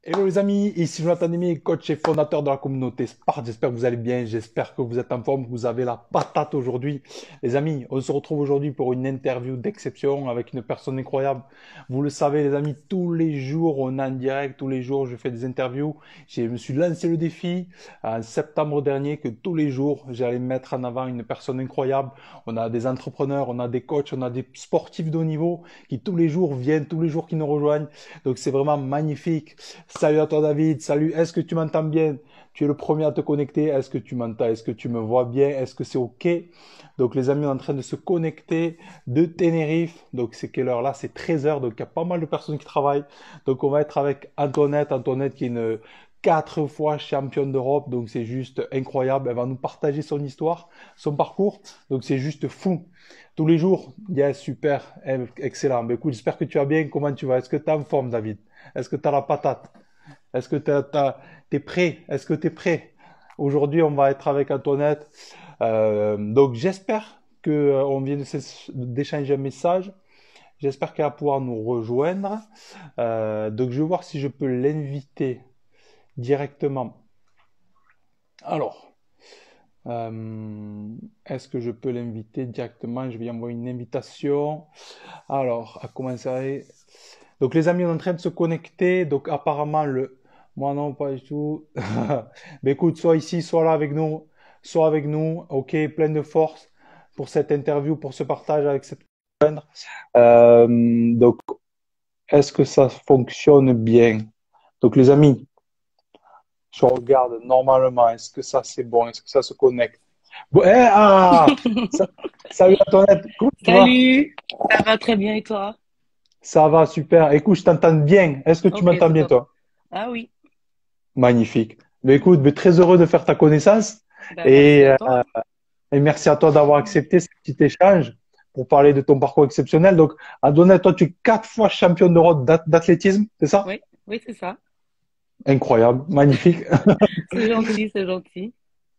Hello les amis, ici Jonathan Demi, coach et fondateur de la communauté Spark. J'espère que vous allez bien, j'espère que vous êtes en forme, que vous avez la patate aujourd'hui. Les amis, on se retrouve aujourd'hui pour une interview d'exception avec une personne incroyable. Vous le savez les amis, tous les jours on est en direct, tous les jours je fais des interviews. Je me suis lancé le défi en septembre dernier que tous les jours j'allais mettre en avant une personne incroyable. On a des entrepreneurs, on a des coachs, on a des sportifs de haut niveau qui tous les jours viennent, tous les jours qui nous rejoignent. Donc c'est vraiment magnifique. Salut à toi David, salut, est-ce que tu m'entends bien? Tu es le premier à te connecter, est-ce que tu m'entends? Est-ce que tu me vois bien? Est-ce que c'est OK? Donc les amis, on est en train de se connecter de Tenerife, donc c'est quelle heure là? C'est 13 heures, donc il y a pas mal de personnes qui travaillent. Donc on va être avec Antoinette, Antoinette qui est une 4 fois championne d'Europe, donc c'est juste incroyable. Elle va nous partager son histoire, son parcours, donc c'est juste fou. Tous les jours, yes, super, excellent. Ben, écoute, j'espère que tu vas bien. Comment tu vas? Est-ce que tu es en forme, David? Est-ce que tu as la patate? Est-ce que t'es prêt? Est-ce que tu es prêt? Aujourd'hui, on va être avec Antoinette. Donc, j'espère que on vient d'échanger un message. J'espère qu'elle va pouvoir nous rejoindre. Donc, je vais voir si je peux l'inviter directement. Alors, est-ce que je peux l'inviter directement? Je vais lui envoyer une invitation. Alors, à commencer. Donc les amis, on est en train de se connecter. Donc apparemment, moi non, pas du tout. Mais écoute, soit ici, soit là avec nous. Soit avec nous. Ok, plein de force pour cette interview, pour ce partage avec cette... donc, est-ce que ça fonctionne bien? Donc les amis, je regarde normalement. Est-ce que ça c'est bon? Est-ce que ça se connecte? Bon, ça- salut Antoinette, comment tu vas? Salut, ça va très bien et toi? Ça va, super. Écoute, je t'entends bien. Est-ce que tu Ok, m'entends c'est bien, top. toi? Ah oui, Magnifique. Mais écoute, mais très heureux de faire ta connaissance bah merci et, à euh, toi. et merci à toi d'avoir accepté ce petit échange pour parler de ton parcours exceptionnel. Donc, Adonai, toi, tu es 4 fois champion d'Europe d'athlétisme, c'est ça? Oui, oui, c'est ça. Incroyable, magnifique. C'est gentil, c'est gentil.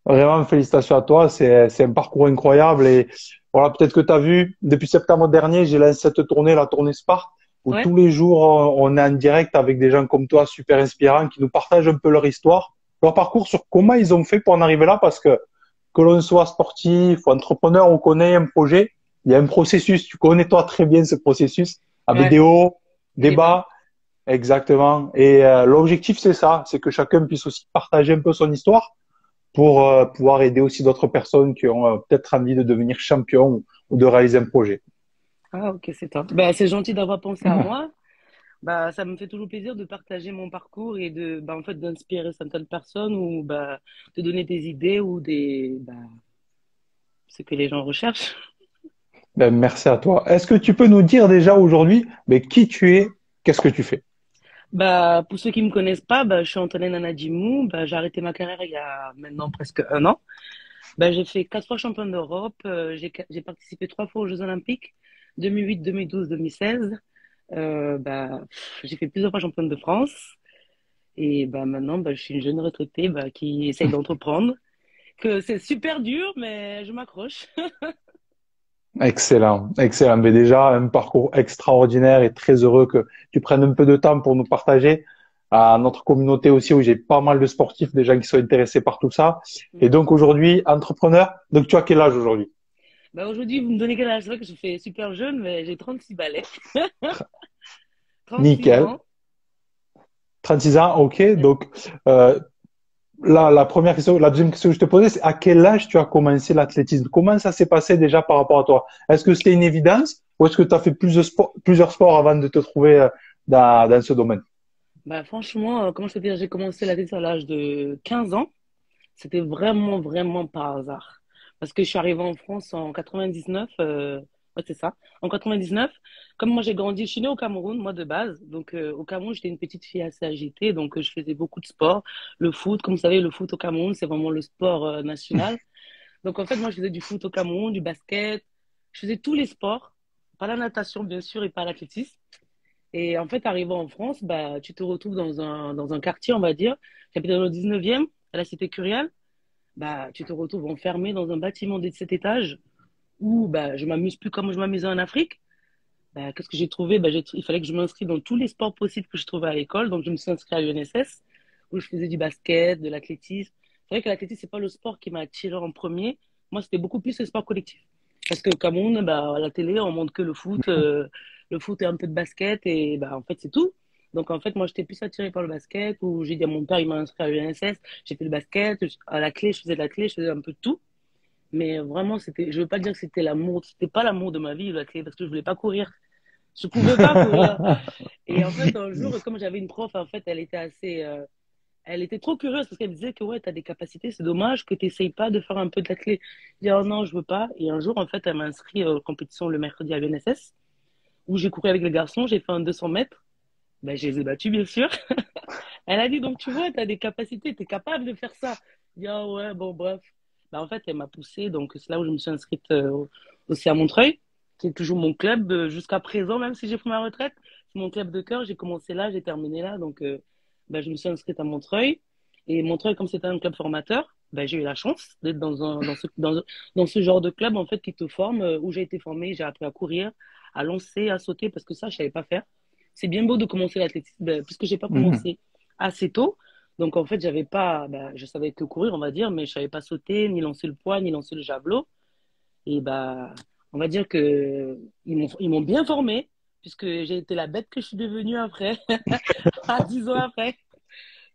Vraiment, félicitations à toi. C'est un parcours incroyable. Et voilà, peut-être que tu as vu, depuis septembre dernier, j'ai lancé cette tournée, la tournée Spark, où Ouais, tous les jours, on est en direct avec des gens comme toi, super inspirants, qui nous partagent un peu leur histoire, leur parcours sur comment ils ont fait pour en arriver là, parce que l'on soit sportif ou entrepreneur, on connaît un projet, il y a un processus. Tu connais toi très bien ce processus, avec ouais, des hauts, et des des bas. bas. Exactement. Et l'objectif, c'est ça, c'est que chacun puisse aussi partager un peu son histoire pour pouvoir aider aussi d'autres personnes qui ont peut-être envie de devenir champion ou de réaliser un projet. Ah ok, c'est top. Bah, c'est gentil d'avoir pensé à moi. Bah, ça me fait toujours plaisir de partager mon parcours et de, bah, en fait, d'inspirer certaines personnes ou bah, de donner des idées ou des, bah, ce que les gens recherchent. Ben, merci à toi. Est-ce que tu peux nous dire déjà aujourd'hui qui tu es, qu'est-ce que tu fais? Bah, pour ceux qui me connaissent pas, bah, je suis Antonella Nadjimou. Bah, j'ai arrêté ma carrière il y a maintenant presque un an. Ben, j'ai fait 4 fois championne d'Europe. J'ai participé 3 fois aux Jeux Olympiques, 2008, 2012, 2016. J'ai fait plusieurs fois championne de France. Et ben, maintenant, ben, je suis une jeune retraitée ben, qui essaye d'entreprendre. Que c'est super dur, mais je m'accroche. Excellent, excellent. Mais déjà, un parcours extraordinaire et très heureux que tu prennes un peu de temps pour nous partager à notre communauté aussi où j'ai pas mal de sportifs, des gens qui sont intéressés par tout ça. Et donc aujourd'hui, entrepreneur. Donc tu as quel âge aujourd'hui? Ben, aujourd'hui, vous me donnez quel âge? C'est vrai que je fais super jeune, mais j'ai 36 balais. 36 Nickel. ans. 36 ans, ok. Ouais. Donc euh, la première question, la deuxième question que je te posais, c'est à quel âge tu as commencé l'athlétisme? Comment ça s'est passé déjà par rapport à toi? Est-ce que c'était une évidence ou est-ce que tu as fait plusieurs sports avant de te trouver dans ce domaine? Ben, franchement, comment je peux dire, j'ai commencé la tête à l'âge de 15 ans. C'était vraiment, vraiment par hasard. Parce que je suis arrivée en France en 99. Ouais, c'est ça. En 99, comme moi j'ai grandi, je suis née au Cameroun, moi de base. Donc au Cameroun, j'étais une petite fille assez agitée. Donc je faisais beaucoup de sport. Le foot, comme vous savez, le foot au Cameroun, c'est vraiment le sport national. Donc en fait, moi je faisais du foot au Cameroun, du basket. Je faisais tous les sports. Pas la natation, bien sûr, et pas l'athlétisme. Et en fait, arrivant en France, bah, tu te retrouves dans un quartier, on va dire. J'habitais dans le 19e, à la cité Curiale. Bah, tu te retrouves enfermé dans un bâtiment de 7 étages où bah, je m'amuse plus comme je m'amusais en Afrique. bah, qu'est-ce que j'ai trouvé? Bah, il fallait que je m'inscrive dans tous les sports possibles que je trouvais à l'école. Donc, je me suis inscrite à l'UNSS, où je faisais du basket, de l'athlétisme. C'est vrai que l'athlétisme, c'est pas le sport qui m'a attiré en premier. Moi, c'était beaucoup plus le sport collectif. Parce que au Cameroun, bah, à la télé, on montre que le foot et un peu de basket, et bah, en fait, c'est tout. Donc, en fait, moi, j'étais plus attirée par le basket, où j'ai dit à mon père, il m'a inscrit à l'UNSS, j'ai fait le basket, à la clé, je faisais de la clé, je faisais un peu de tout. Mais vraiment, je veux pas dire que c'était pas l'amour de ma vie, la clé, parce que je voulais pas courir. Je pouvais pas courir. Et en fait, un jour, comme j'avais une prof, en fait, elle était trop curieuse parce qu'elle me disait que ouais, t'as des capacités, c'est dommage que t'essayes pas de faire un peu de la clé. Je dis, oh non, je veux pas. Et un jour, en fait, elle m'a inscrit aux compétitions le mercredi à l'UNSS, où j'ai couru avec les garçons, j'ai fait un 200 mètres. Ben, je les ai battus, bien sûr. Elle a dit, donc tu vois, t'as des capacités, t'es capable de faire ça. Je dis, ah ouais, bon, bref. Ben, en fait, elle m'a poussée, donc c'est là où je me suis inscrite aussi à Montreuil, qui est toujours mon club jusqu'à présent, même si j'ai pris ma retraite. C'est mon club de cœur, j'ai commencé là, j'ai terminé là, donc ben, je me suis inscrite à Montreuil. Et Montreuil, comme c'était un club formateur, ben, j'ai eu la chance d'être dans ce genre de club en fait qui te forme, où j'ai été formée, j'ai appris à courir, à lancer, à sauter, parce que ça, je savais pas faire. C'est bien beau de commencer l'athlétisme, ben, puisque j'ai pas Mhm. commencé assez tôt. Donc en fait, j'avais pas, ben, je savais que courir, on va dire, mais je savais pas sauter, ni lancer le poids, ni lancer le javelot. Et bah, on va dire que ils m'ont bien formé, puisque j'ai été la bête que je suis devenue après, à 10 ans après.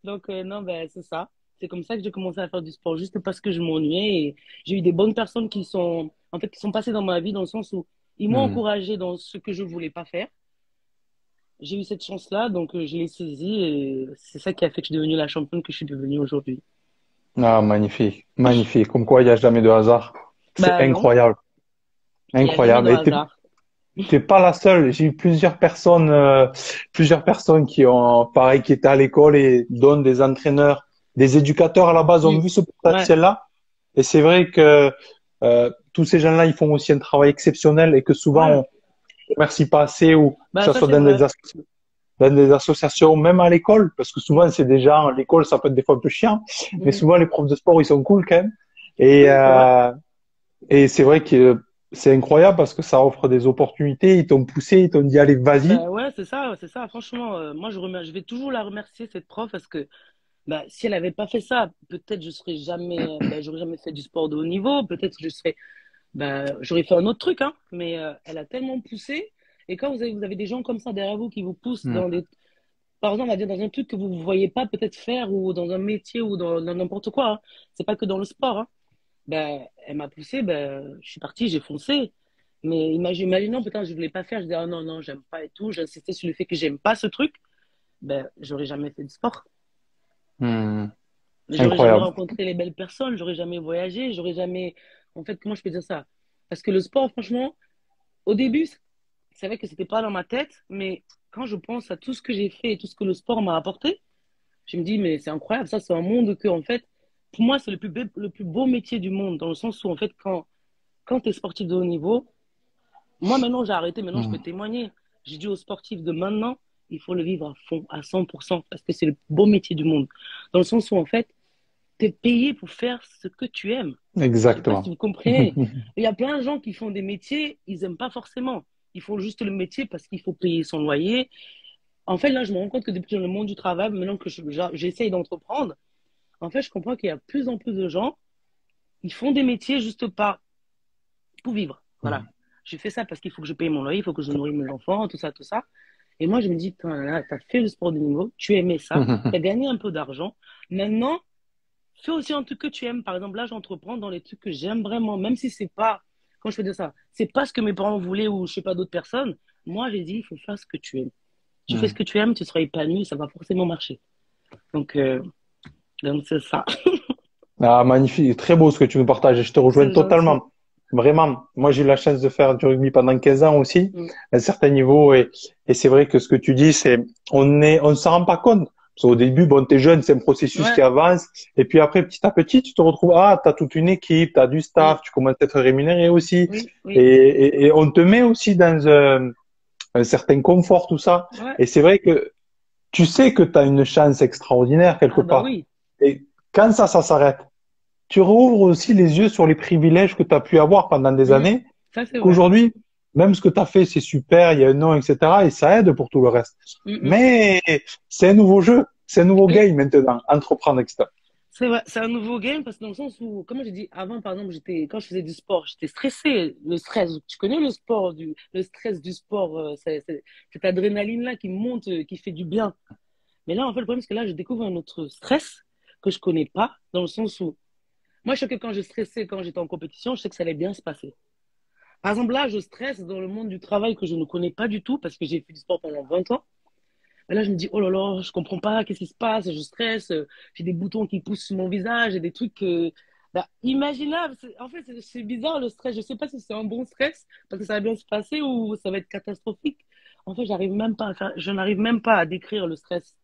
Donc non, ben c'est ça. C'est comme ça que j'ai commencé à faire du sport, juste parce que je m'ennuyais. Et j'ai eu des bonnes personnes en fait, qui sont passées dans ma vie, dans le sens où ils m'ont Mhm. encouragé dans ce que je voulais pas faire. J'ai eu cette chance-là, donc je l'ai saisie, et c'est ça qui a fait que je suis devenue la championne que je suis devenue aujourd'hui. Ah, magnifique, magnifique. Comme quoi, il n'y a jamais de hasard. C'est Bah non, incroyable, il n'y a jamais de incroyable. Et hasard. t'es pas la seule. J'ai eu plusieurs personnes qui ont, pareil, qui étaient à l'école et dont des entraîneurs, des éducateurs à la base ont Mm. vu ce Ouais, potentiel-là. Et c'est vrai que tous ces gens-là, ils font aussi un travail exceptionnel et que souvent ouais, on ne remercie pas assez, ou que bah ce ça soit c'est vrai. dans des associations, même à l'école, parce que souvent c'est déjà l'école, ça peut être des fois un peu chiant, mais Mhm. souvent les profs de sport, ils sont cool quand même. Oui, Et, c'est vrai. euh, et c'est vrai que c'est incroyable parce que ça offre des opportunités. Ils t'ont poussé, ils t'ont dit allez, vas-y. Bah ouais, c'est ça, c'est ça. Franchement, moi je vais toujours la remercier cette prof parce que bah, si elle avait pas fait ça, peut-être je serais jamais, bah, j'aurais jamais fait du sport de haut niveau. Peut-être que bah, j'aurais fait un autre truc, hein. Mais elle a tellement poussé. Et quand vous avez des gens comme ça derrière vous qui vous poussent Hmm. par exemple, on va dire dans un truc que vous ne voyez pas peut-être faire ou dans un métier ou dans n'importe quoi, hein. C'est pas que dans le sport, hein. Ben, elle m'a poussé, ben, je suis partie, j'ai foncé. Mais imaginons, peut-être, je voulais pas faire, je disais, ah non, non, j'aime pas et tout. J'insistais sur le fait que j'aime pas ce truc. Ben, j'aurais jamais fait de sport. Hmm. J'aurais jamais Incroyable. rencontré les belles personnes, j'aurais jamais voyagé, j'aurais jamais. En fait, comment je peux dire ça? Parce que le sport, franchement, au début, c'est vrai que c'était pas dans ma tête, mais quand je pense à tout ce que j'ai fait et tout ce que le sport m'a apporté, je me dis, mais c'est incroyable, ça, c'est un monde que, en fait, pour moi, c'est le plus beau métier du monde, dans le sens où, en fait, quand tu es sportif de haut niveau, moi, maintenant, j'ai arrêté, maintenant, je peux Hmm. témoigner. J'ai dit aux sportifs de maintenant, il faut le vivre à fond, à 100%, parce que c'est le beau métier du monde. Dans le sens où, en fait, tu es payé pour faire ce que tu aimes. Je sais pas si Exactement. vous comprenez. Il y a plein de gens qui font des métiers, ils aiment pas forcément. Ils font juste le métier parce qu'il faut payer son loyer. En fait, là, je me rends compte que depuis dans le monde du travail, maintenant que j'essaye d'entreprendre, en fait, je comprends qu'il y a de plus en plus de gens, ils font des métiers juste pas pour vivre. Voilà. Hmm. Je fais ça parce qu'il faut que je paye mon loyer, il faut que je nourris mes enfants, tout ça, tout ça. Et moi, je me dis, putain, là, t'as fait le sport de niveau, tu aimais ça, t'as gagné un peu d'argent. Maintenant, fais aussi un truc que tu aimes. Par exemple, là, j'entreprends dans les trucs que j'aime vraiment, même si c'est pas, quand je fais de ça, c'est pas ce que mes parents voulaient ou je sais pas d'autres personnes. Moi, j'ai dit, il faut faire ce que tu aimes. Tu fais ce Hmm. que tu aimes, tu seras épanoui, ça va forcément marcher. Donc, euh, donc c'est ça. Ah, magnifique. Très beau ce que tu nous partages. Je te rejoins C'est gentil. totalement. Vraiment. Moi, j'ai eu la chance de faire du rugby pendant 15 ans aussi, Mm. à un certain niveau. Et c'est vrai que ce que tu dis, on ne s'en rend pas compte. Parce qu'au début, bon, t'es jeune, c'est un processus qui Ouais. avance. Et puis après, petit à petit, tu te retrouves, t'as toute une équipe, t'as du Mm. staff, tu commences à être rémunéré aussi. Oui, Et, oui. et on te met aussi dans un certain confort, tout ça. Ouais. Et c'est vrai que tu sais que tu as une chance extraordinaire quelque Ah bah part. oui. Et quand ça s'arrête, tu rouvres aussi les yeux sur les privilèges que tu as pu avoir pendant des Mm. années, Ça, c'est vrai. qu'aujourd'hui, même ce que tu as fait, c'est super, il y a un nom, etc. Et ça aide pour tout le reste. Mm, mm. Mais c'est un nouveau jeu, c'est un nouveau Oui, game maintenant, entreprendre, etc. c'est vrai, c'est un nouveau game parce que dans le sens où, comme j'ai dit avant, par exemple, quand je faisais du sport, j'étais stressée. Le stress, tu connais le sport, le stress du sport, cette adrénaline-là qui monte, qui fait du bien. Mais là, en fait, le problème, c'est que là, je découvre un autre stress que je connais pas, dans le sens où, moi, je sais que quand je stressais, quand j'étais en compétition, je sais que ça allait bien se passer. Par exemple, là, je stresse dans le monde du travail que je ne connais pas du tout parce que j'ai fait du sport pendant 20 ans. Et là, je me dis, oh là là, je comprends pas, qu'est-ce qui se passe, je stresse, j'ai des boutons qui poussent sur mon visage, j'ai des trucs bah, imaginables. En fait, c'est bizarre le stress. Je sais pas si c'est un bon stress parce que ça va bien se passer ou ça va être catastrophique. En fait, je n'arrive même pas à décrire le stress.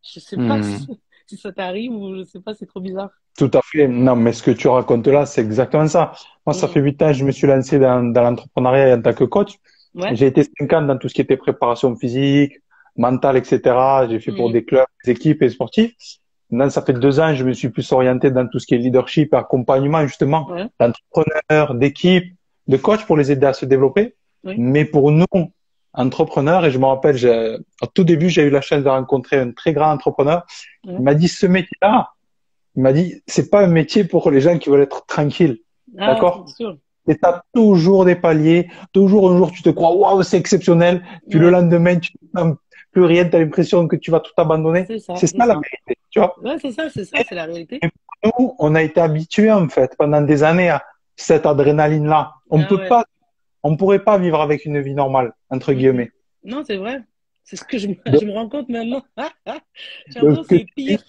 Je sais pas si, Hmm. si ça t'arrive ou je sais pas, c'est trop bizarre. Tout à fait. Non, mais ce que tu racontes là, c'est exactement ça. Moi, ça fait Mm. 8 ans que je me suis lancé dans l'entrepreneuriat en tant que coach. Ouais. J'ai été 5 ans dans tout ce qui était préparation physique, mentale, etc. J'ai fait pour Mm. des clubs, des équipes et sportifs. Maintenant, ça fait 2 ans, je me suis plus orienté dans tout ce qui est leadership, accompagnement, justement, Ouais. d'entrepreneurs, d'équipes, de coachs pour les aider à se développer. Oui. Mais pour nous, entrepreneurs, et je me rappelle, au tout début, j'ai eu la chance de rencontrer un très grand entrepreneur. Il Ouais. m'a dit, ce métier-là, il m'a dit, c'est pas un métier pour les gens qui veulent être tranquilles. Ah, c'est D'accord? sûr. Et tu as toujours des paliers, toujours un jour tu te crois, waouh, c'est exceptionnel, puis le Ouais. lendemain, tu ne sens plus rien, tu as l'impression que tu vas tout abandonner. C'est ça, C'est c'est ça la ça. vérité, tu vois. Ouais, c'est ça, c'est la réalité. Et pour nous, on a été habitués, en fait, pendant des années à cette adrénaline-là. Ah ouais. On pourrait pas vivre avec une vie normale, entre Mm, mm. guillemets. Non, c'est vrai. C'est ce que Donc, je me rends compte maintenant. J'ai donc, l'impression ce que que c'est tu dis, pire.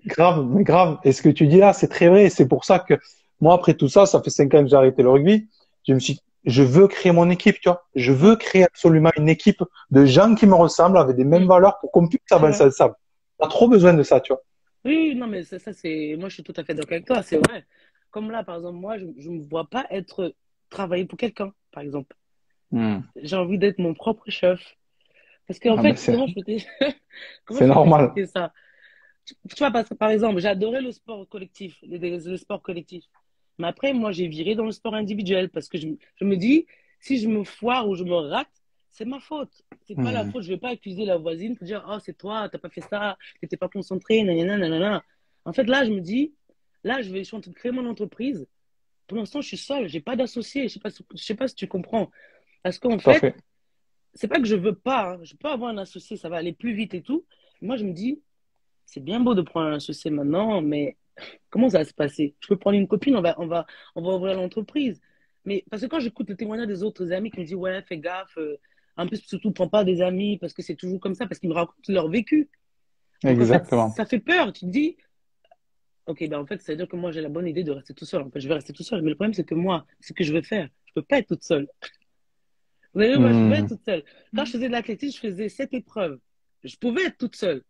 grave, mais grave. Et ce que tu dis là, c'est très vrai. C'est pour ça que moi, après tout ça, ça fait 5 ans que j'ai arrêté le rugby. Je me suis, je veux créer mon équipe, tu vois. Je Mm, veux créer absolument une équipe de gens qui me ressemblent, avec des mêmes mm. valeurs pour qu'on puisse C'est avancer vrai. ensemble. On a trop besoin de ça, tu vois. Oui, oui, non, mais ça, c'est. Moi, je suis tout à fait d'accord avec toi, c'est vrai. Comme là, par exemple, moi, je ne me vois pas travailler pour quelqu'un, par exemple. Hmm. J'ai envie d'être mon propre chef. Parce qu'en Ah, mais fait, comment je peux comment c'est je peux normal. t'expliquer ça? Tu vois, par exemple, j'adorais le sport collectif, le sport collectif. Mais après, moi, j'ai viré dans le sport individuel parce que je me dis, si je me foire ou je me rate, c'est ma faute. C'est pas la Hmm. faute. Je vais pas accuser la voisine pour dire, oh, c'est toi, t'as pas fait ça, t'étais pas concentré, nanana, nanana. En fait, là, je me dis, là, je suis en train de créer mon entreprise. Pour l'instant, je suis seule, j'ai pas d'associé. Je sais pas si tu comprends. Parce qu'en Tout à fait, fait. c'est pas que je veux pas, hein. Je peux avoir un associé, ça va aller plus vite et tout. Moi, je me dis, c'est bien beau de prendre un associé maintenant, mais comment ça va se passer? Je peux prendre une copine, on va ouvrir l'entreprise. Mais parce que quand j'écoute le témoignage des autres amis qui me disent, ouais, fais gaffe, en plus, surtout, prends pas des amis parce que c'est toujours comme ça, parce qu'ils me racontent leur vécu. Donc, en fait, Exactement. ça fait peur. Tu te dis, ok, ben en fait, ça veut dire que moi, j'ai la bonne idée de rester tout seul. En fait, je vais rester tout seul. Mais le problème, c'est que moi, ce que je veux faire, je peux pas être toute seule. Vous avez vu, moi, je peux pas être Hmm. toute seule. Quand je faisais de l'athlétisme, je faisais 7 épreuves. Je pouvais être toute seule.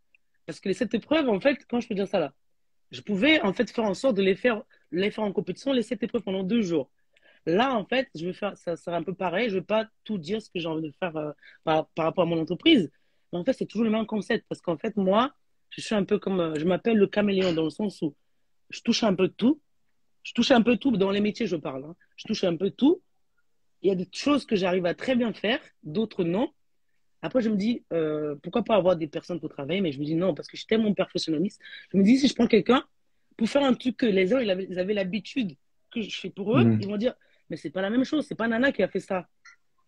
Parce que les 7 épreuves, en fait, comment je peux dire ça là? Je pouvais en fait faire en sorte de les faire en compétition, les 7 épreuves pendant 2 jours. Là, en fait, je vais faire, ça sera un peu pareil. Je vais pas tout dire ce que j'ai envie de faire par rapport à mon entreprise. Mais en fait, c'est toujours le même concept. Parce qu'en fait, moi, je suis un peu comme, je m'appelle le caméléon dans le sens où je touche un peu de tout. Je touche un peu de tout dans les métiers, je parle, hein. Je touche un peu de tout. Il y a des choses que j'arrive à très bien faire, d'autres non. Après, je me dis, pourquoi pas avoir des personnes pour travailler, mais je me dis non, parce que je suis tellement perfectionniste. Je me dis, si je prends quelqu'un pour faire un truc que les gens ils avaient l'habitude que je fais pour eux, ils Hmm. vont dire, mais c'est pas la même chose, c'est pas Nana qui a fait ça.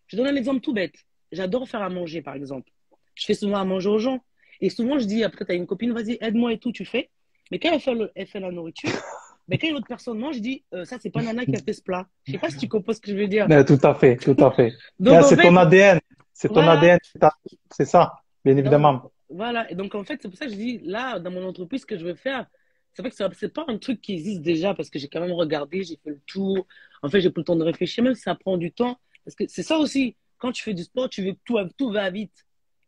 Je donne un exemple tout bête. J'adore faire à manger, par exemple. Je fais souvent à manger aux gens. Et souvent, je dis, après, tu as une copine, vas-y, aide-moi et tout, tu fais. Mais quand elle fait la nourriture, mais quand une autre personne mange, je dis, ça, c'est pas Nana qui a fait ce plat. Je sais pas si tu comprends ce que je veux dire. Tout à fait, tout à fait. Donc, Là, en c'est ton fait, ADN. C'est ton voilà. ADN. C'est ça, bien Donc, évidemment. voilà. Et donc, en fait, c'est pour ça que je dis, là, dans mon entreprise, ce que je veux faire, c'est vrai que c'est pas un truc qui existe déjà parce que j'ai quand même regardé, j'ai fait le tour. En fait, j'ai pris le temps de réfléchir, même si ça prend du temps. Parce que c'est ça aussi, quand tu fais du sport, tu veux que tout va vite.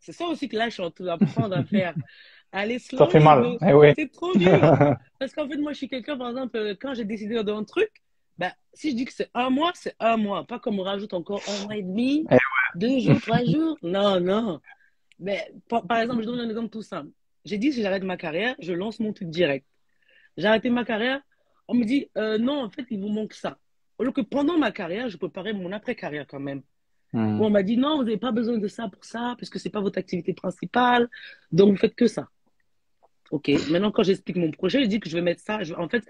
C'est ça aussi que là, je suis en train d'apprendre à faire. Aller Ça fait slowly, mal. mais Eh oui. c'est trop dur. Parce qu'en fait, moi, je suis quelqu'un, par exemple, quand j'ai décidé d'un truc, ben, si je dis que c'est un mois, c'est un mois. Pas comme on rajoute encore un mois et demi, Eh, 2 jours, 3 jours. Non, non. Mais par exemple, je donne un exemple tout simple. J'ai dit, si j'arrête ma carrière, je lance mon truc direct. J'ai arrêté ma carrière, on me dit, non, en fait, il vous manque ça. Au lieu que pendant ma carrière, je préparais mon après-carrière quand même. Hmm. Bon, on m'a dit non, vous n'avez pas besoin de ça pour ça, puisque c'est pas votre activité principale, donc vous faites que ça. Ok. Maintenant, quand j'explique mon projet, je dis que je vais mettre ça. En fait,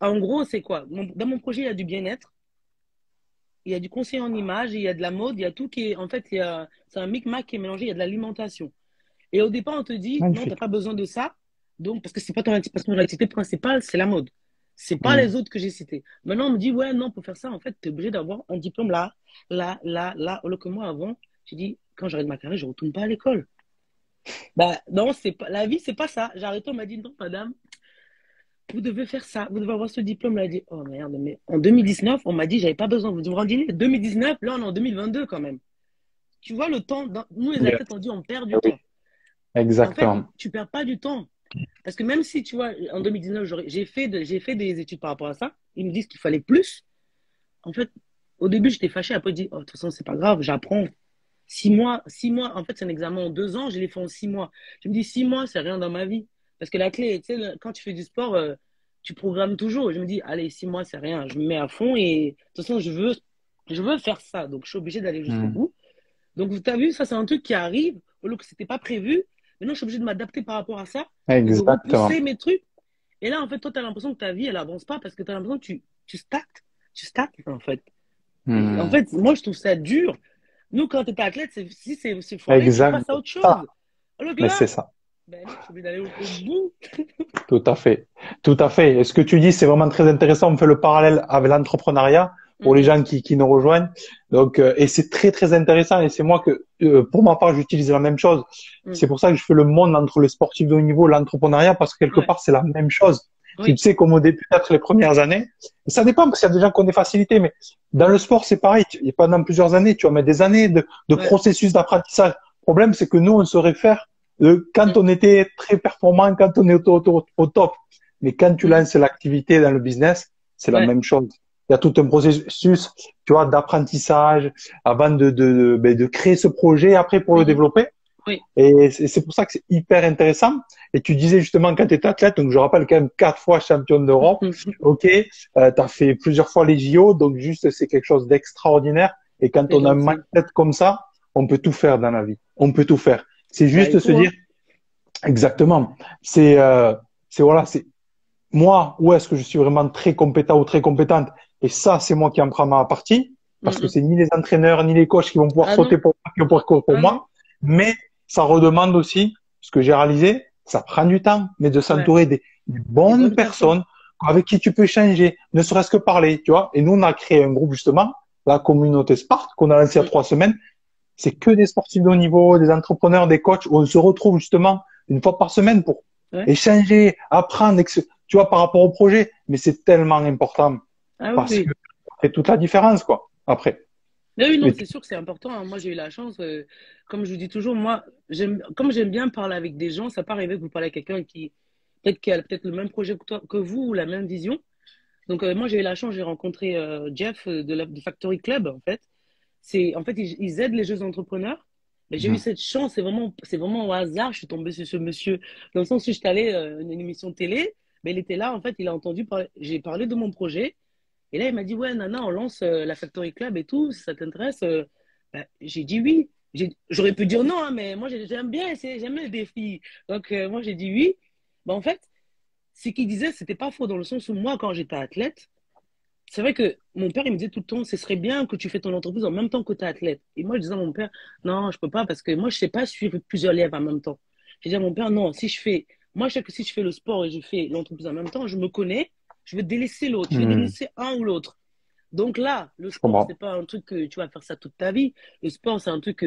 en gros, c'est quoi? Dans mon projet, il y a du bien-être, il y a du conseil en image, il y a de la mode, il y a tout qui est. En fait, c'est un micmac qui est mélangé, il y a de l'alimentation. Et au départ, on te dit, non, tu n'as Magnifique. pas besoin de ça. Donc, parce que c'est pas parce que ton activité principale, c'est la mode. C'est pas Hmm. les autres que j'ai cités. Maintenant, on me dit, ouais, non, pour faire ça, en fait, tu es obligé d'avoir un diplôme là, là, là, là. Alors que moi, avant, j'ai dit, quand j'arrête ma carrière, je retourne pas à l'école. Bah, non, c'est pas, la vie, c'est pas ça. J'ai arrêté, on m'a dit, non, madame, vous devez faire ça. Vous devez avoir ce diplôme-là. J'ai dit, oh merde, mais en 2019, on m'a dit, j'avais pas besoin. Vous vous rendez 2019, là, on est en 2022 quand même. Tu vois, le temps, nous, les Yes. athlètes, on dit, on perd Ah du oui, temps. Mais en fait, exactement. tu perds pas du temps. Parce que même si, tu vois, en 2019, j'ai fait des études par rapport à ça, ils me disent qu'il fallait plus. En fait, au début, j'étais fâchée. Après, je dis, oh, de toute façon, c'est pas grave, j'apprends. 6 mois, 6 mois, en fait, c'est un examen en 2 ans, je l'ai fait en 6 mois. Je me dis, 6 mois, c'est rien dans ma vie. Parce que la clé, tu sais, quand tu fais du sport, tu programmes toujours. Je me dis, allez, 6 mois, c'est rien. Je me mets à fond et de toute façon, je veux faire ça. Donc, je suis obligée d'aller jusqu'au Hmm. bout. Donc, tu as vu, ça, c'est un truc qui arrive, au lieu que c'était pas prévu. Maintenant, je suis obligée de m'adapter par rapport à ça et de repousser Exactement. mes trucs. Et là, en fait, toi, tu as l'impression que ta vie, elle avance pas parce que tu as l'impression que tu stagnes. Tu stagnes, en fait. Et en Hmm. fait, moi, je trouve ça dur. Nous, quand tu étais athlète, si c'est foiré, tu Exact. passes à autre Ça, chose. Alors que mais c'est là, ça. ben non, je suis obligée d'aller au bout. Tout à fait. Tout à fait. Et ce que tu dis, c'est vraiment très intéressant. On fait le parallèle avec l'entrepreneuriat pour les Mhm, gens qui nous rejoignent. Donc, et c'est très, très intéressant. Et c'est moi que, pour ma part, j'utilise la même chose. mhm. C'est pour ça que je fais le monde entre le sportif de haut niveau et l'entrepreneuriat parce que quelque Ouais, part, c'est la même chose. Tu oui, sais, comme au début, peut-être les premières années, et ça dépend parce qu'il y a des gens qui ont des facilités, mais dans le sport, c'est pareil. Pendant plusieurs années, tu vas mettre des années de ouais. processus d'apprentissage. Le problème, c'est que nous, on se réfère quand Mhm, on était très performant, quand on est au top. Mais quand tu mhm. lances l'activité dans le business, c'est la Ouais, même chose. Il y a tout un processus, tu vois, d'apprentissage avant de créer ce projet, après pour le mhm. développer. Oui. Et c'est pour ça que c'est hyper intéressant. Et tu disais justement quand tu étais athlète, donc je rappelle quand même 4 fois championne d'Europe. Ok, tu as fait plusieurs fois les JO, donc juste c'est quelque chose d'extraordinaire. Et quand C'est on a un gentil. mindset comme ça, on peut tout faire dans la vie. On peut tout faire. C'est Bah, il juste se faut, dire hein. exactement. C'est voilà, c'est moi où est-ce que je suis vraiment très compétent ou très compétente. Et ça, c'est moi qui en prends ma partie parce que Mhm. c'est ni les entraîneurs ni les coachs qui vont pouvoir Ah non, sauter pour moi, qui vont pouvoir courir pour ah non. moi. Mais ça redemande aussi ce que j'ai réalisé. Ça prend du temps, mais de Ouais, s'entourer des des bonnes bonnes personnes. personnes avec qui tu peux échanger, ne serait-ce que parler, tu vois. Et nous, on a créé un groupe justement, la communauté Spark, qu'on a lancé il y a Mhm. 3 semaines. C'est que des sportifs de haut niveau, des entrepreneurs, des coachs, où on se retrouve justement une fois par semaine pour Ouais. échanger, apprendre, tu vois, par rapport au projet. Mais c'est tellement important Ah oui, parce que oui. ça fait toute la différence, quoi, après. Mais oui, non, Et c'est sûr que c'est important, hein. Moi, j'ai eu la chance, comme je vous dis toujours, moi, comme j'aime bien parler avec des gens, ça peut arriver que vous parlez à quelqu'un qui a peut-être le même projet que toi, que vous, ou la même vision. Donc, moi, j'ai eu la chance, j'ai rencontré Jeff de Factory Club, en fait. En fait, ils aident les jeunes entrepreneurs. Mais j'ai eu Mhm. cette chance, c'est vraiment au hasard, je suis tombée sur ce monsieur. Dans le sens où j'étais allée à une émission de télé, mais il était là, en fait, il a entendu parler, j'ai parlé de mon projet. Et là, il m'a dit, ouais, Nana, on lance la Factory Club et tout, si ça t'intéresse. Ben, j'ai dit oui. J'aurais pu dire non, hein, mais moi, j'aime bien essayer, j'aime bien les défis. Donc, moi, j'ai dit oui. Ben, en fait, ce qu'il disait, c'était pas faux dans le sens où moi, quand j'étais athlète, c'est vrai que mon père, il me disait tout le temps, ce serait bien que tu fais ton entreprise en même temps que tu es athlète. Et moi, je disais à mon père, non, je peux pas parce que moi, je sais pas suivre plusieurs lèvres en même temps. J'ai dit à mon père, non, moi, je sais que si je fais le sport et je fais l'entreprise en même temps, je me connais, je vais délaisser l'autre, je vais Mhm. délaisser un ou l'autre. Donc là, le Je sport, c'est comprends. pas un truc que tu vas faire ça toute ta vie. Le sport, c'est un truc